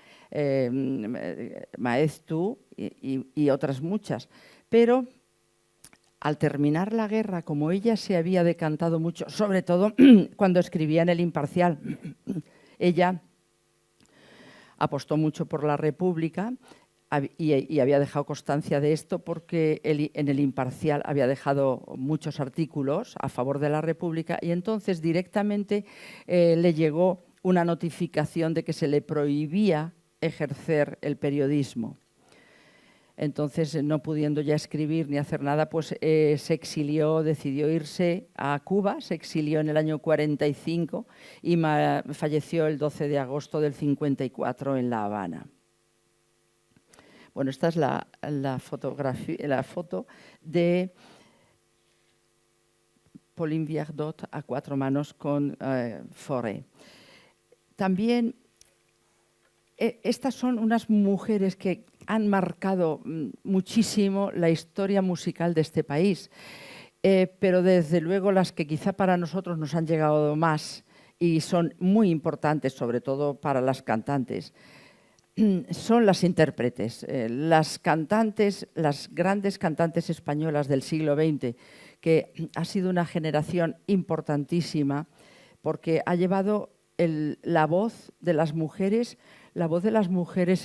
Maeztu y otras muchas. Pero al terminar la guerra, como ella se había decantado mucho, sobre todo cuando escribía en El Imparcial, ella apostó mucho por la República y había dejado constancia de esto porque en El Imparcial había dejado muchos artículos a favor de la República y entonces directamente le llegó una notificación de que se le prohibía ejercer el periodismo. Entonces, no pudiendo ya escribir ni hacer nada, pues se exilió, decidió irse a Cuba, se exilió en el año 45 y falleció el 12 de agosto del 54 en La Habana. Bueno, esta es la foto de Pauline Viardot a cuatro manos con Fauré. También estas son unas mujeres que han marcado muchísimo la historia musical de este país, pero desde luego las que quizá para nosotros nos han llegado más y son muy importantes, sobre todo para las cantantes, son las intérpretes, las cantantes, las grandes cantantes españolas del siglo XX, que ha sido una generación importantísima porque ha llevado la voz de las mujeres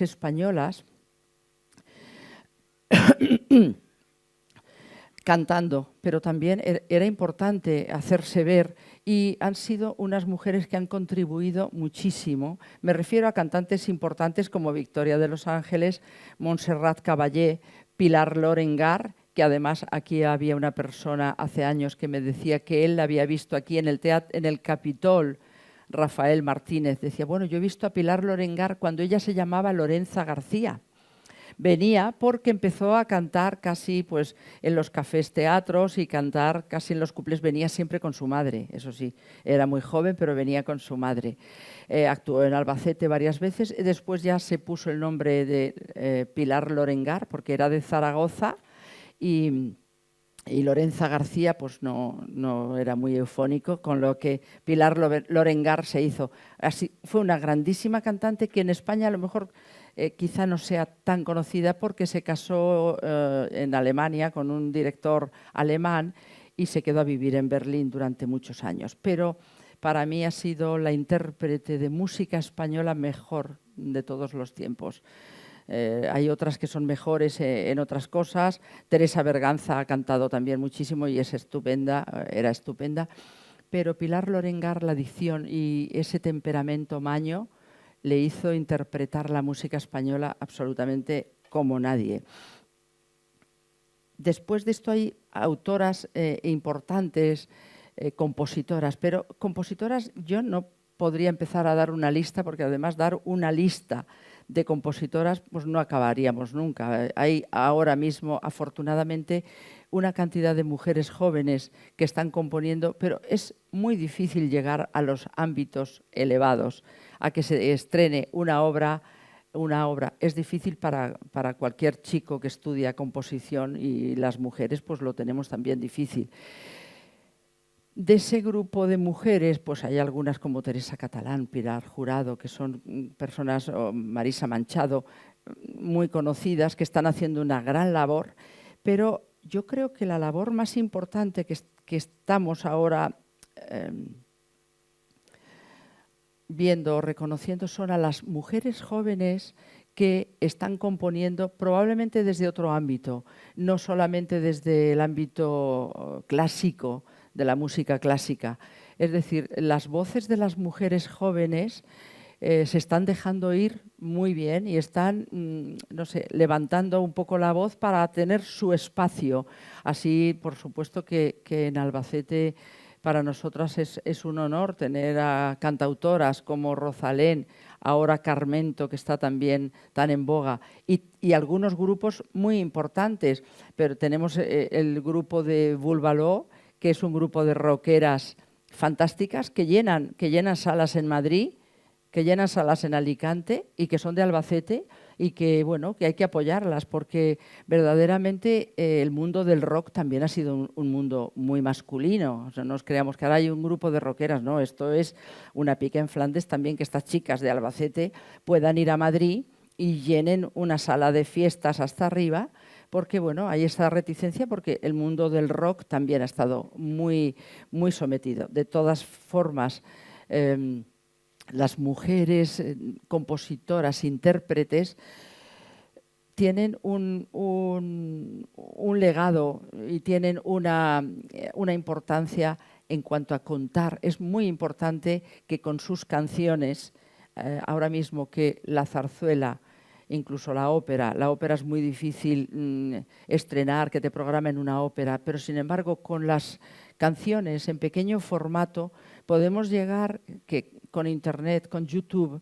españolas cantando, pero también era importante hacerse ver y han sido unas mujeres que han contribuido muchísimo. Me refiero a cantantes importantes como Victoria de los Ángeles, Montserrat Caballé, Pilar Lorengar, que además aquí había una persona hace años que me decía que él la había visto aquí en el Capitol, Rafael Martínez, decía, bueno, yo he visto a Pilar Lorengar cuando ella se llamaba Lorenza García. Venía porque empezó a cantar casi pues, en los cafés teatros y cantar casi en los cuplés, venía siempre con su madre, eso sí, era muy joven pero venía con su madre. Actuó en Albacete varias veces y después ya se puso el nombre de Pilar Lorengar porque era de Zaragoza y Lorenza García pues no era muy eufónico, con lo que Pilar Lorengar se hizo. Así, fue una grandísima cantante que en España a lo mejor quizá no sea tan conocida porque se casó en Alemania con un director alemán y se quedó a vivir en Berlín durante muchos años. Pero para mí ha sido la intérprete de música española mejor de todos los tiempos. Hay otras que son mejores en otras cosas. Teresa Berganza ha cantado también muchísimo y es estupenda, era estupenda. Pero Pilar Lorengar, la dicción y ese temperamento maño le hizo interpretar la música española absolutamente como nadie. Después de esto hay autoras importantes, compositoras, pero compositoras yo no podría empezar a dar una lista porque además dar una lista de compositoras pues no acabaríamos nunca. Hay ahora mismo, afortunadamente, una cantidad de mujeres jóvenes que están componiendo, pero es muy difícil llegar a los ámbitos elevados, a que se estrene una obra. Es difícil para cualquier chico que estudia composición y las mujeres pues lo tenemos también difícil. De ese grupo de mujeres, pues hay algunas como Teresa Catalán, Pilar Jurado, que son personas, Marisa Manchado, muy conocidas, que están haciendo una gran labor, pero yo creo que la labor más importante que estamos ahora viendo, reconociendo, son a las mujeres jóvenes que están componiendo probablemente desde otro ámbito, no solamente desde el ámbito clásico, de la música clásica. Es decir, las voces de las mujeres jóvenes se están dejando oír muy bien y están, no sé, levantando un poco la voz para tener su espacio. Así, por supuesto, que en Albacete para nosotras es un honor tener a cantautoras como Rosalén, ahora Carmento, que está también tan en boga, y algunos grupos muy importantes. Pero tenemos el grupo de Vulvaló, que es un grupo de rockeras fantásticas que llenan salas en Madrid, que llenan salas en Alicante y que son de Albacete y que, bueno, que hay que apoyarlas porque verdaderamente el mundo del rock también ha sido un mundo muy masculino. O sea, no nos creamos que ahora hay un grupo de rockeras, no, esto es una pica en Flandes también, que estas chicas de Albacete puedan ir a Madrid y llenen una sala de fiestas hasta arriba, porque bueno, hay esta reticencia porque el mundo del rock también ha estado muy, muy sometido. De todas formas, las mujeres compositoras, intérpretes, tienen un legado y tienen una importancia en cuanto a contar. Es muy importante que con sus canciones, ahora mismo que la zarzuela incluso la ópera. La ópera es muy difícil estrenar, que te programen una ópera, pero sin embargo con las canciones en pequeño formato podemos llegar, que con Internet, con YouTube,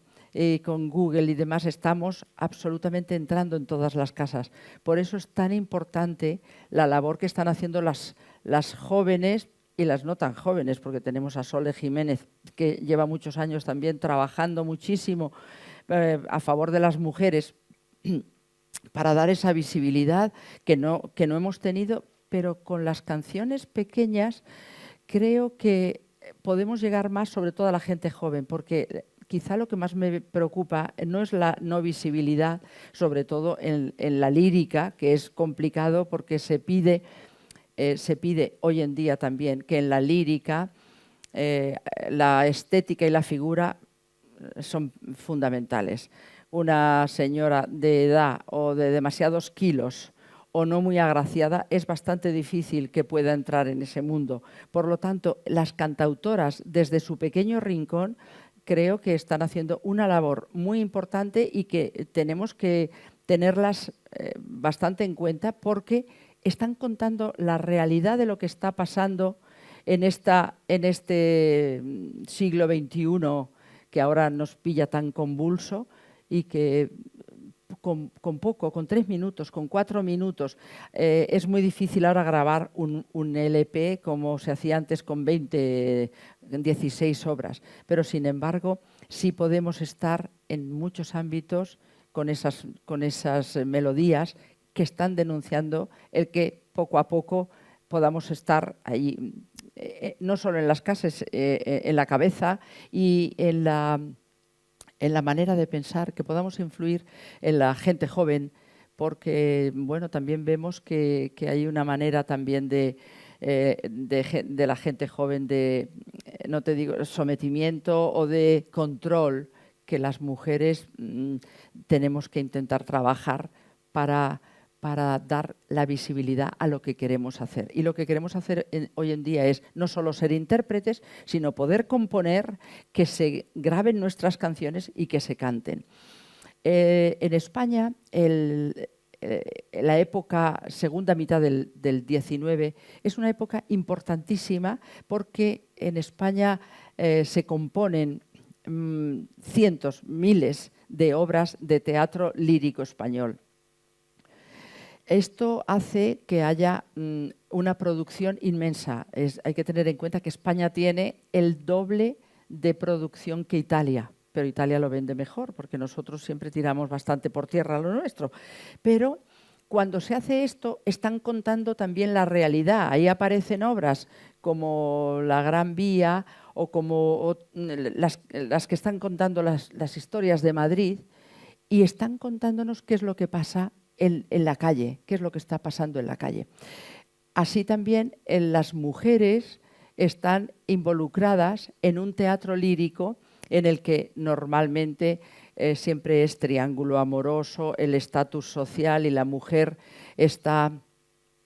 con Google y demás, estamos absolutamente entrando en todas las casas. Por eso es tan importante la labor que están haciendo las jóvenes y las no tan jóvenes, porque tenemos a Sole Jiménez, que lleva muchos años también trabajando muchísimo a favor de las mujeres para dar esa visibilidad que no hemos tenido, pero con las canciones pequeñas creo que podemos llegar más, sobre todo a la gente joven, porque quizá lo que más me preocupa no es la no visibilidad, sobre todo en la lírica, que es complicado porque se pide hoy en día también que en la lírica la estética y la figura son fundamentales. Una señora de edad o de demasiados kilos o no muy agraciada, es bastante difícil que pueda entrar en ese mundo. Por lo tanto, las cantautoras, desde su pequeño rincón, creo que están haciendo una labor muy importante y que tenemos que tenerlas bastante en cuenta, porque están contando la realidad de lo que está pasando en este siglo XXI, que ahora nos pilla tan convulso, y que con 3 minutos, con 4 minutos, es muy difícil ahora grabar un LP como se hacía antes con 16 obras, pero sin embargo sí podemos estar en muchos ámbitos con esas melodías que están denunciando el que poco a poco podamos estar ahí, no solo en las casas, en la cabeza y en la manera de pensar, que podamos influir en la gente joven, porque bueno, también vemos que hay una manera también de la gente joven de, no te digo sometimiento o de control, que las mujeres tenemos que intentar trabajar para dar la visibilidad a lo que queremos hacer. Y lo que queremos hacer hoy en día es no solo ser intérpretes, sino poder componer, que se graben nuestras canciones y que se canten. En España, la época segunda mitad del 19 es una época importantísima, porque en España se componen cientos, miles de obras de teatro lírico español. Esto hace que haya una producción inmensa. Hay que tener en cuenta que España tiene el doble de producción que Italia, pero Italia lo vende mejor, porque nosotros siempre tiramos bastante por tierra lo nuestro. Pero cuando se hace esto, están contando también la realidad. Ahí aparecen obras como La Gran Vía o como las que están contando las historias de Madrid, y están contándonos qué es lo que pasa en la calle, qué es lo que está pasando en la calle. Así también las mujeres están involucradas en un teatro lírico en el que normalmente siempre es triángulo amoroso, el estatus social, y la mujer está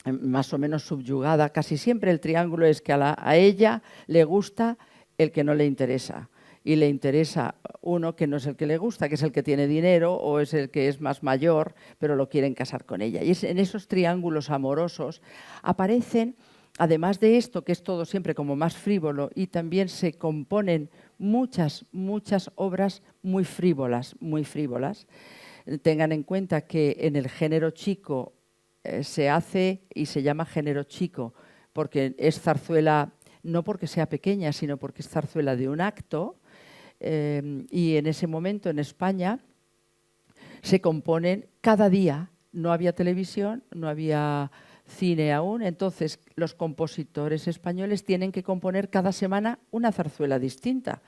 más o menos subyugada. Casi siempre el triángulo es que a ella le gusta el que no le interesa, y le interesa uno que no es el que le gusta, que es el que tiene dinero o es el que es más mayor, pero lo quieren casar con ella. Y en esos triángulos amorosos aparecen, además de esto, que es todo siempre como más frívolo, y también se componen muchas obras muy frívolas, muy frívolas. Tengan en cuenta que en el género chico se hace y se llama género chico, porque es zarzuela, no porque sea pequeña, sino porque es zarzuela de un acto. Y en ese momento en España se componen cada día. No había televisión, no había cine aún, entonces los compositores españoles tienen que componer cada semana una zarzuela distinta.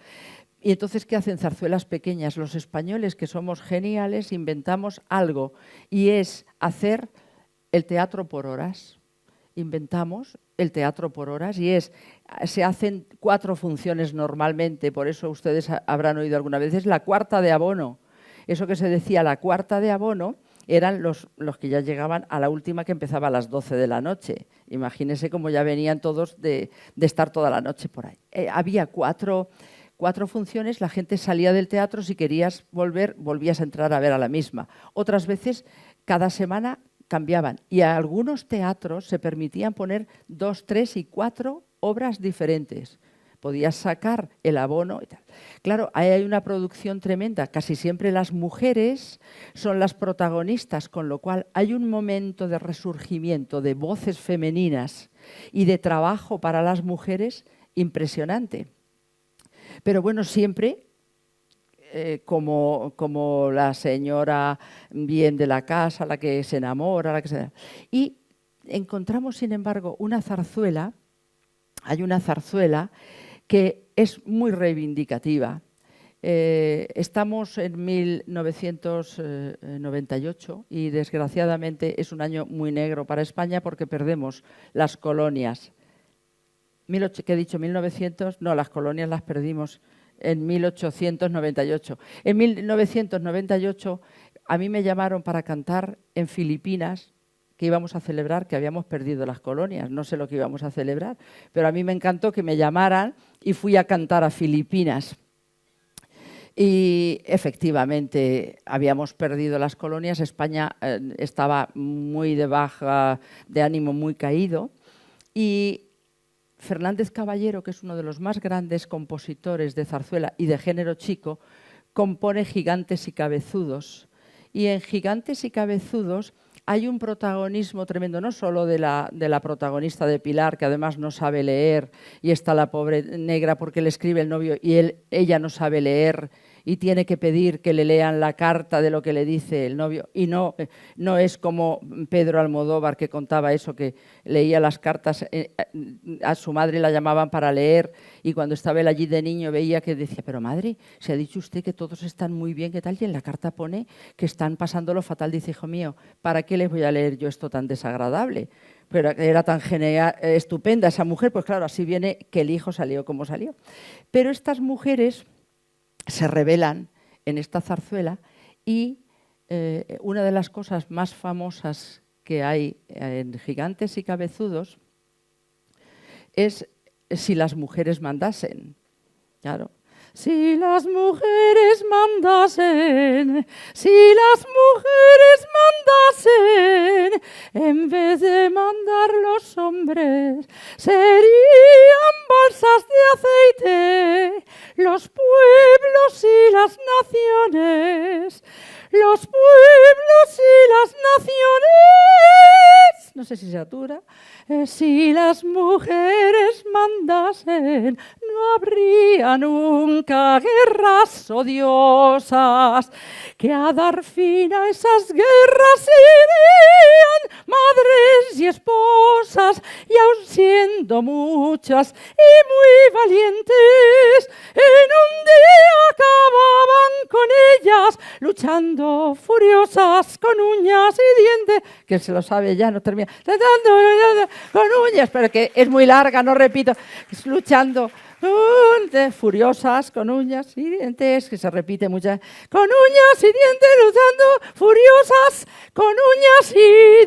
Y entonces, ¿qué hacen? Zarzuelas pequeñas. Los españoles, que somos geniales, inventamos algo, y es hacer el teatro por horas. Inventamos el teatro por horas, y se hacen 4 funciones normalmente, por eso ustedes habrán oído alguna vez, es la cuarta de abono. Eso que se decía, la cuarta de abono, eran los que ya llegaban a la última, que empezaba a las 12 de la noche. Imagínense cómo ya venían todos de estar toda la noche por ahí. Había cuatro 4 funciones, la gente salía del teatro, si querías volver, volvías a entrar a ver a la misma. Otras veces, cada semana cambiaban. Y a algunos teatros se permitían poner 2, 3 y 4 obras diferentes. Podías sacar el abono y tal. Claro, ahí hay una producción tremenda. Casi siempre las mujeres son las protagonistas, con lo cual hay un momento de resurgimiento de voces femeninas y de trabajo para las mujeres impresionante. Pero bueno, siempre como la señora bien de la casa, la que se enamora, la que se... Y encontramos, sin embargo, una zarzuela, hay una zarzuela que es muy reivindicativa. Estamos en 1998 y desgraciadamente es un año muy negro para España porque perdemos las colonias. ¿Qué he dicho? 1900, no, las colonias las perdimos en 1898. En 1998 a mí me llamaron para cantar en Filipinas, que íbamos a celebrar que habíamos perdido las colonias. No sé lo que íbamos a celebrar, pero a mí me encantó que me llamaran y fui a cantar a Filipinas. Y efectivamente habíamos perdido las colonias, España estaba muy de baja, de ánimo muy caído, y Fernández Caballero, que es uno de los más grandes compositores de zarzuela y de género chico, compone Gigantes y Cabezudos. Y en Gigantes y Cabezudos hay un protagonismo tremendo, no solo de la protagonista de Pilar, que además no sabe leer, y está la pobre negra porque le escribe el novio y ella no sabe leer y tiene que pedir que le lean la carta de lo que le dice el novio. Y no es como Pedro Almodóvar, que contaba eso, que leía las cartas, a su madre la llamaban para leer, y cuando estaba él allí de niño veía que decía, pero madre, se ha dicho usted que todos están muy bien, ¿qué tal? Y en la carta pone que están pasándolo fatal. Dice, hijo mío, ¿para qué les voy a leer yo esto tan desagradable? Pero era tan genial, estupenda esa mujer, pues claro, así viene que el hijo salió como salió. Pero estas mujeres se revelan en esta zarzuela y una de las cosas más famosas que hay en Gigantes y Cabezudos es Si las mujeres mandasen. Claro. Si las mujeres mandasen, si las mujeres mandasen, en vez de mandar los hombres, serían balsas de aceite, los pueblos y las naciones, los pueblos y las naciones. No sé si se atura. Si las mujeres mandasen, no habría nunca guerras odiosas, que a dar fin a esas guerras irían madres y esposas, y aun siendo muchas y muy valientes, en un día acababan con ellas, luchando furiosas con uñas y dientes, que se lo sabe ya, no termina, con uñas, pero que es muy larga, no repito, es luchando furiosas con uñas y dientes, que se repite muchas, con uñas y dientes, luchando furiosas con uñas y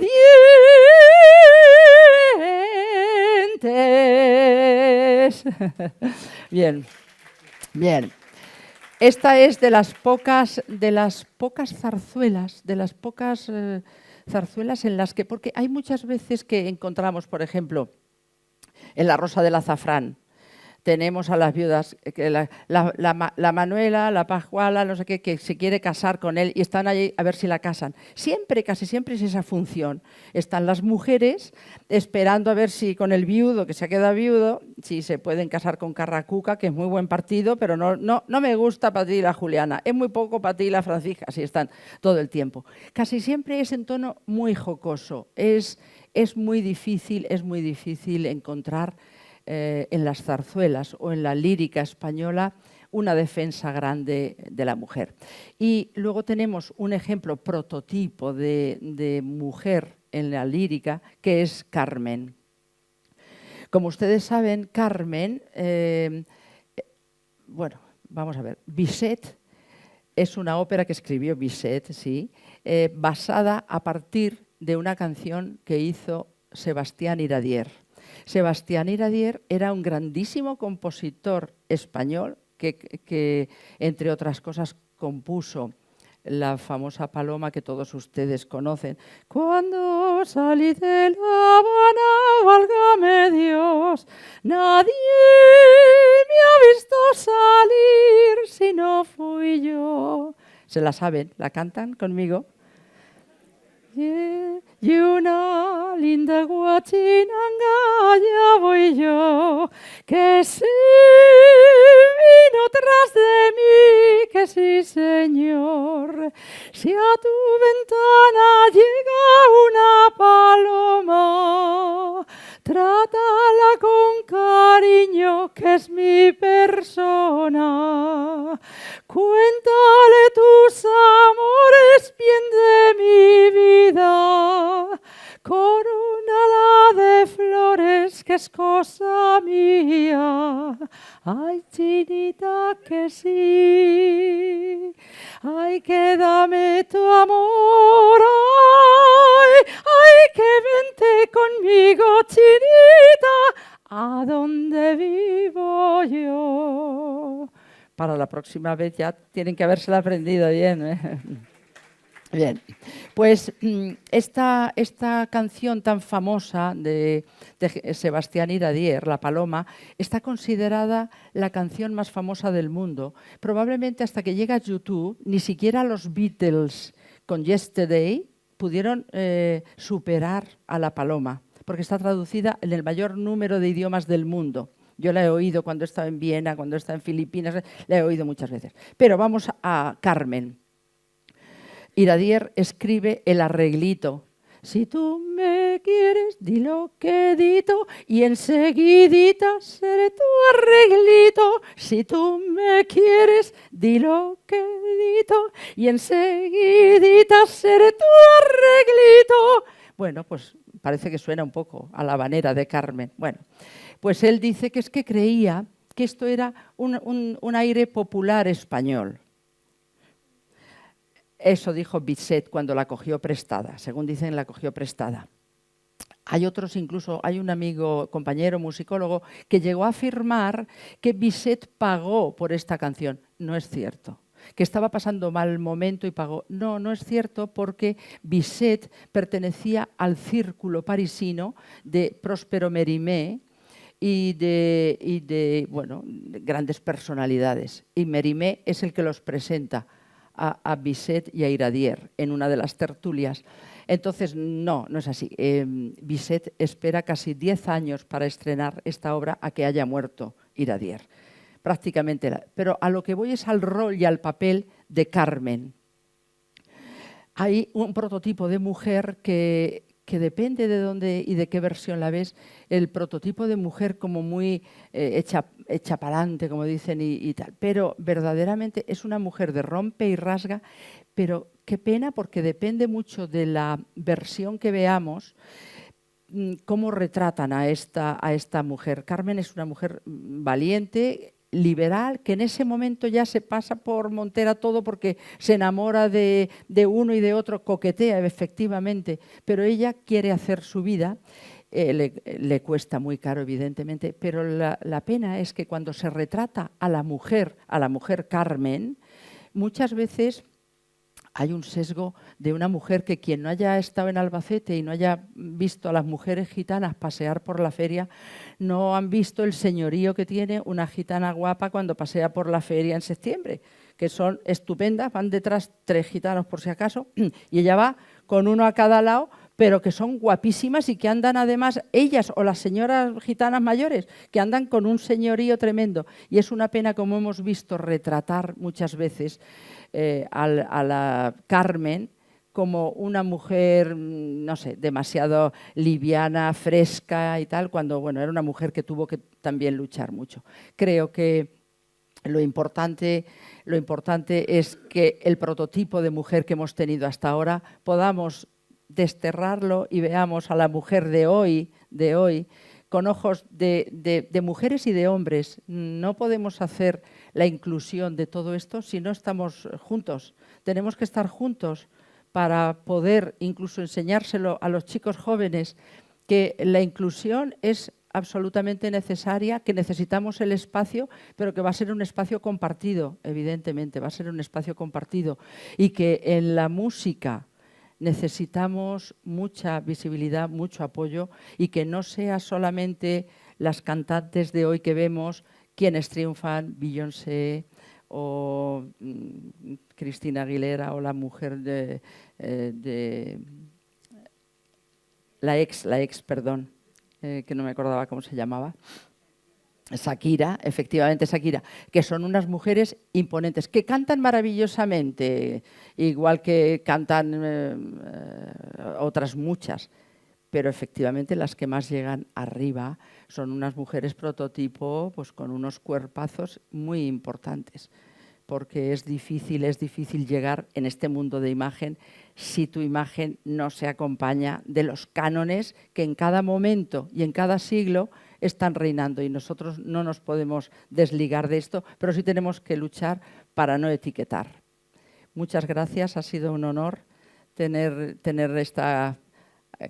dientes. Bien, bien. Esta es de las pocas zarzuelas, zarzuelas en las que, porque hay muchas veces que encontramos, por ejemplo, en La Rosa del Azafrán, tenemos a las viudas, que la Manuela, la Pascuala, no sé qué, que se quiere casar con él y están allí a ver si la casan. Siempre, casi siempre es esa función. Están las mujeres esperando a ver si con el viudo, que se ha quedado viudo, si se pueden casar con Carracuca, que es muy buen partido, pero no me gusta para ti la Juliana, es muy poco para ti la Francisca, así están todo el tiempo. Casi siempre es en tono muy jocoso, es muy difícil encontrar en las zarzuelas o en la lírica española una defensa grande de la mujer. Y luego tenemos un ejemplo prototipo de mujer en la lírica, que es Carmen. Como ustedes saben, Carmen, bueno, vamos a ver, Bizet es una ópera que escribió Bizet, sí, basada a partir de una canción que hizo Sebastián Iradier. Sebastián Iradier era un grandísimo compositor español, que, entre otras cosas, compuso la famosa paloma que todos ustedes conocen. Cuando salí de La Habana, válgame Dios, nadie me ha visto salir si no fui yo. ¿Se la saben? ¿La cantan conmigo? Y una linda guachinanga, ya voy yo, que sí vino tras de mí, que sí, señor. Si a tu ventana llega una paloma, trátala con cariño, que es mi persona. Cuéntale tus amores, bien de mi vida, corónala de flores, que es cosa mía. Ay, chinita, que sí. Ay, que dame tu amor. Ay, ay, que vente conmigo, chinita, a donde vivo yo. Para la próxima vez ya tienen que habérsela aprendido bien, ¿eh? Bien, pues esta canción tan famosa de Sebastián Iradier, La Paloma, está considerada la canción más famosa del mundo. Probablemente hasta que llega a YouTube, ni siquiera los Beatles con Yesterday pudieron superar a La Paloma, porque está traducida en el mayor número de idiomas del mundo. Yo la he oído cuando he estado en Viena, cuando he estado en Filipinas, la he oído muchas veces. Pero vamos a Carmen. Iradier escribe el arreglito. Si tú me quieres, di lo que dito y enseguidita seré tu arreglito. Si tú me quieres, di lo que dito y enseguidita seré tu arreglito. Bueno, pues parece que suena un poco a la habanera de Carmen. Bueno, pues él dice que es que creía que esto era un aire popular español. Eso dijo Bizet cuando la cogió prestada, según dicen, la cogió prestada. Hay otros, incluso hay un amigo, compañero, musicólogo, que llegó a afirmar que Bizet pagó por esta canción. No es cierto. Que estaba pasando mal momento y pagó. No, no es cierto, porque Bizet pertenecía al círculo parisino de Próspero Mérimée y de grandes personalidades. Y Mérimée es el que los presenta a Bizet y a Iradier en una de las tertulias. Entonces, no es así. Bizet espera casi 10 años para estrenar esta obra a que haya muerto Iradier. Prácticamente. Pero a lo que voy es al rol y al papel de Carmen. Hay un prototipo de mujer que depende de dónde y de qué versión la ves, el prototipo de mujer como muy hecha para adelante, como dicen, y tal. Pero verdaderamente es una mujer de rompe y rasga, pero qué pena, porque depende mucho de la versión que veamos, cómo retratan a esta mujer. Carmen es una mujer valiente, liberal, que en ese momento ya se pasa por montera todo porque se enamora de uno y de otro, coquetea efectivamente, pero ella quiere hacer su vida. Le cuesta muy caro, evidentemente, pero la pena es que cuando se retrata a la mujer Carmen, muchas veces hay un sesgo de una mujer que quien no haya estado en Albacete y no haya visto a las mujeres gitanas pasear por la feria, no han visto el señorío que tiene una gitana guapa cuando pasea por la feria en septiembre, que son estupendas, van detrás 3 gitanos por si acaso, y ella va con uno a cada lado, pero que son guapísimas y que andan además, ellas o las señoras gitanas mayores, que andan con un señorío tremendo. Y es una pena, como hemos visto retratar muchas veces a la Carmen como una mujer, no sé, demasiado liviana, fresca y tal, cuando bueno, era una mujer que tuvo que también luchar mucho. Creo que lo importante es que el prototipo de mujer que hemos tenido hasta ahora podamos desterrarlo y veamos a la mujer de hoy con ojos de mujeres y de hombres. No podemos hacer la inclusión de todo esto si no estamos juntos. Tenemos que estar juntos para poder incluso enseñárselo a los chicos jóvenes, que la inclusión es absolutamente necesaria, que necesitamos el espacio, pero que va a ser un espacio compartido, evidentemente, va a ser un espacio compartido. Y que en la música necesitamos mucha visibilidad, mucho apoyo, y que no sea solamente las cantantes de hoy que vemos quienes triunfan, Beyoncé o Cristina Aguilera o la mujer de la ex, perdón, que no me acordaba cómo se llamaba, Shakira, efectivamente Shakira, que son unas mujeres imponentes, que cantan maravillosamente, igual que cantan otras muchas, pero efectivamente las que más llegan arriba son unas mujeres prototipo, pues con unos cuerpazos muy importantes, porque es difícil llegar en este mundo de imagen si tu imagen no se acompaña de los cánones que en cada momento y en cada siglo están reinando, y nosotros no nos podemos desligar de esto, pero sí tenemos que luchar para no etiquetar. Muchas gracias, ha sido un honor tener esta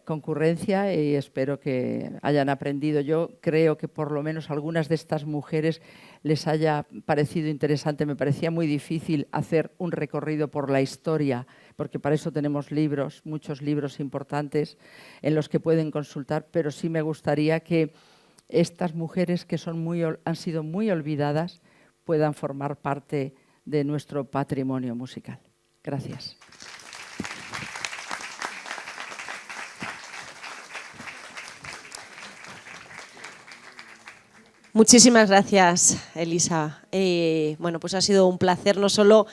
concurrencia y espero que hayan aprendido. Yo creo que por lo menos algunas de estas mujeres les haya parecido interesante. Me parecía muy difícil hacer un recorrido por la historia, porque para eso tenemos libros, muchos libros importantes en los que pueden consultar, pero sí me gustaría que estas mujeres que han sido muy olvidadas puedan formar parte de nuestro patrimonio musical. Gracias. Muchísimas gracias, Elisa. Bueno, pues ha sido un placer no solo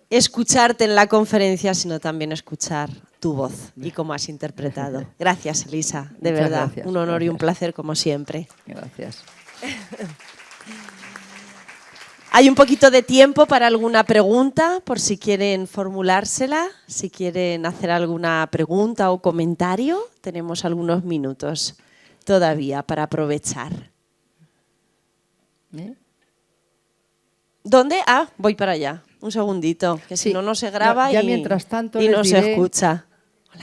escucharte en la conferencia, sino también escuchar tu voz y cómo has interpretado. Gracias, Elisa, de Muchas verdad. gracias, Un honor gracias. y un placer, como siempre. Gracias. Hay un poquito de tiempo para alguna pregunta, por si quieren formulársela, si quieren hacer alguna pregunta o comentario. Tenemos algunos minutos todavía para aprovechar. ¿Dónde? Ah, voy para allá. Un segundito, que Sí, si no, no se graba ya y, mientras tanto y les no se diré, escucha.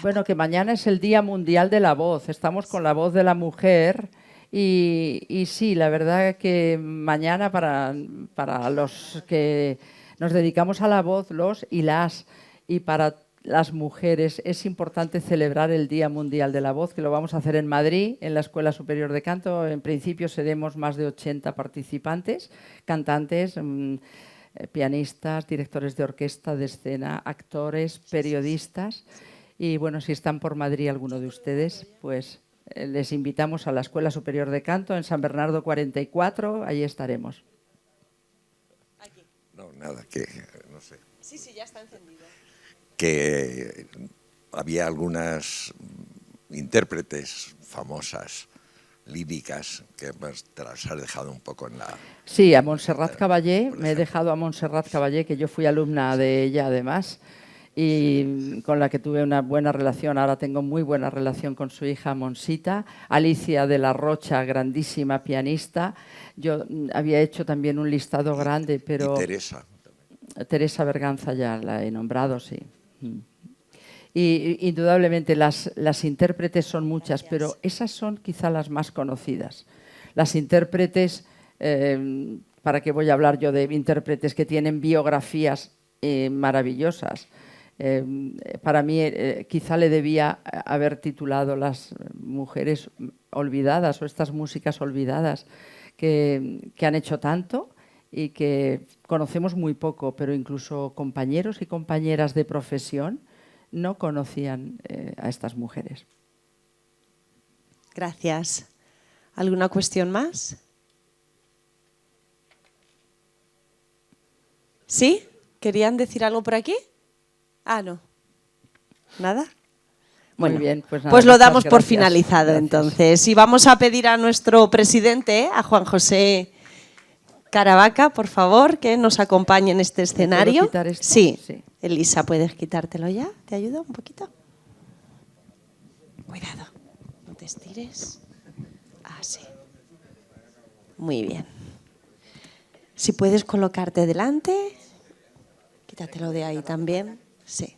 Bueno, que mañana es el Día Mundial de la Voz. Estamos con la voz de la mujer y sí, la verdad que mañana para los que nos dedicamos a la voz, y para las mujeres es importante celebrar el Día Mundial de la Voz, que lo vamos a hacer en Madrid, en la Escuela Superior de Canto. En principio seremos más de 80 participantes, cantantes, pianistas, directores de orquesta, de escena, actores, periodistas. Y bueno, si están por Madrid alguno de ustedes, pues les invitamos a la Escuela Superior de Canto en San Bernardo 44, allí estaremos. No, nada, que no sé. Sí, ya está encendido. Que había algunas intérpretes famosas, líricas, que te las has dejado un poco en la... Sí, a Montserrat Caballé, me he dejado a Montserrat Caballé, que yo fui alumna de ella además, y con la que tuve una buena relación. Ahora tengo muy buena relación con su hija Monsita. Alicia de la Rocha, grandísima pianista. Yo había hecho también un listado grande, pero... Y Teresa. Teresa Berganza ya la he nombrado, sí. Y indudablemente las intérpretes son muchas, pero esas son quizá las más conocidas. Las intérpretes, ¿para qué voy a hablar yo de intérpretes que tienen biografías maravillosas? Para mí quizá le debía haber titulado Las mujeres olvidadas, o estas músicas olvidadas que han hecho tanto y que conocemos muy poco, pero incluso compañeros y compañeras de profesión no conocían a estas mujeres. Gracias. ¿Alguna cuestión más? ¿Sí? ¿Querían decir algo por aquí? Ah, no. ¿Nada? Bueno, muy bien, pues, nada, pues lo damos muchas por gracias. finalizado. Gracias. Entonces. Y vamos a pedir a nuestro presidente, a Juan José Caravaca, por favor, que nos acompañe en este escenario. ¿Puedo quitar esto? Sí. Sí. Elisa, ¿puedes quitártelo ya? ¿Te ayudo un poquito? Cuidado, no te estires. Ah, sí. Muy bien. Si puedes colocarte delante, quítatelo de ahí también. Sí.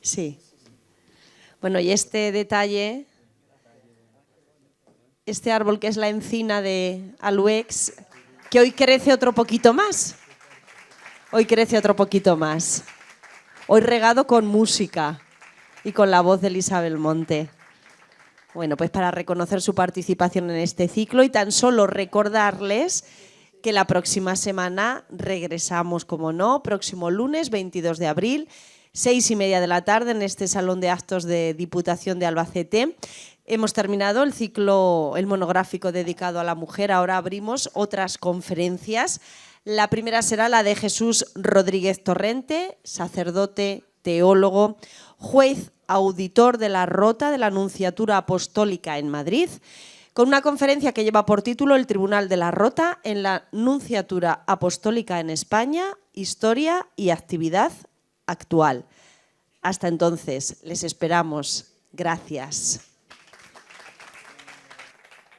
Sí. Bueno, y este detalle, este árbol que es la encina de Aluex, que hoy crece otro poquito más. Hoy crece otro poquito más. Hoy regado con música y con la voz de Elisa Belmonte. Bueno, pues para reconocer su participación en este ciclo y tan solo recordarles que la próxima semana regresamos, como no, próximo lunes 22 de abril, 6:30 de la tarde en este Salón de Actos de Diputación de Albacete. Hemos terminado el ciclo, el monográfico dedicado a la mujer. Ahora abrimos otras conferencias. La primera será la de Jesús Rodríguez Torrente, sacerdote, teólogo, juez auditor de la Rota de la Nunciatura Apostólica en Madrid, con una conferencia que lleva por título El Tribunal de la Rota en la Nunciatura Apostólica en España, historia y actividad actual. Hasta entonces, les esperamos. Gracias.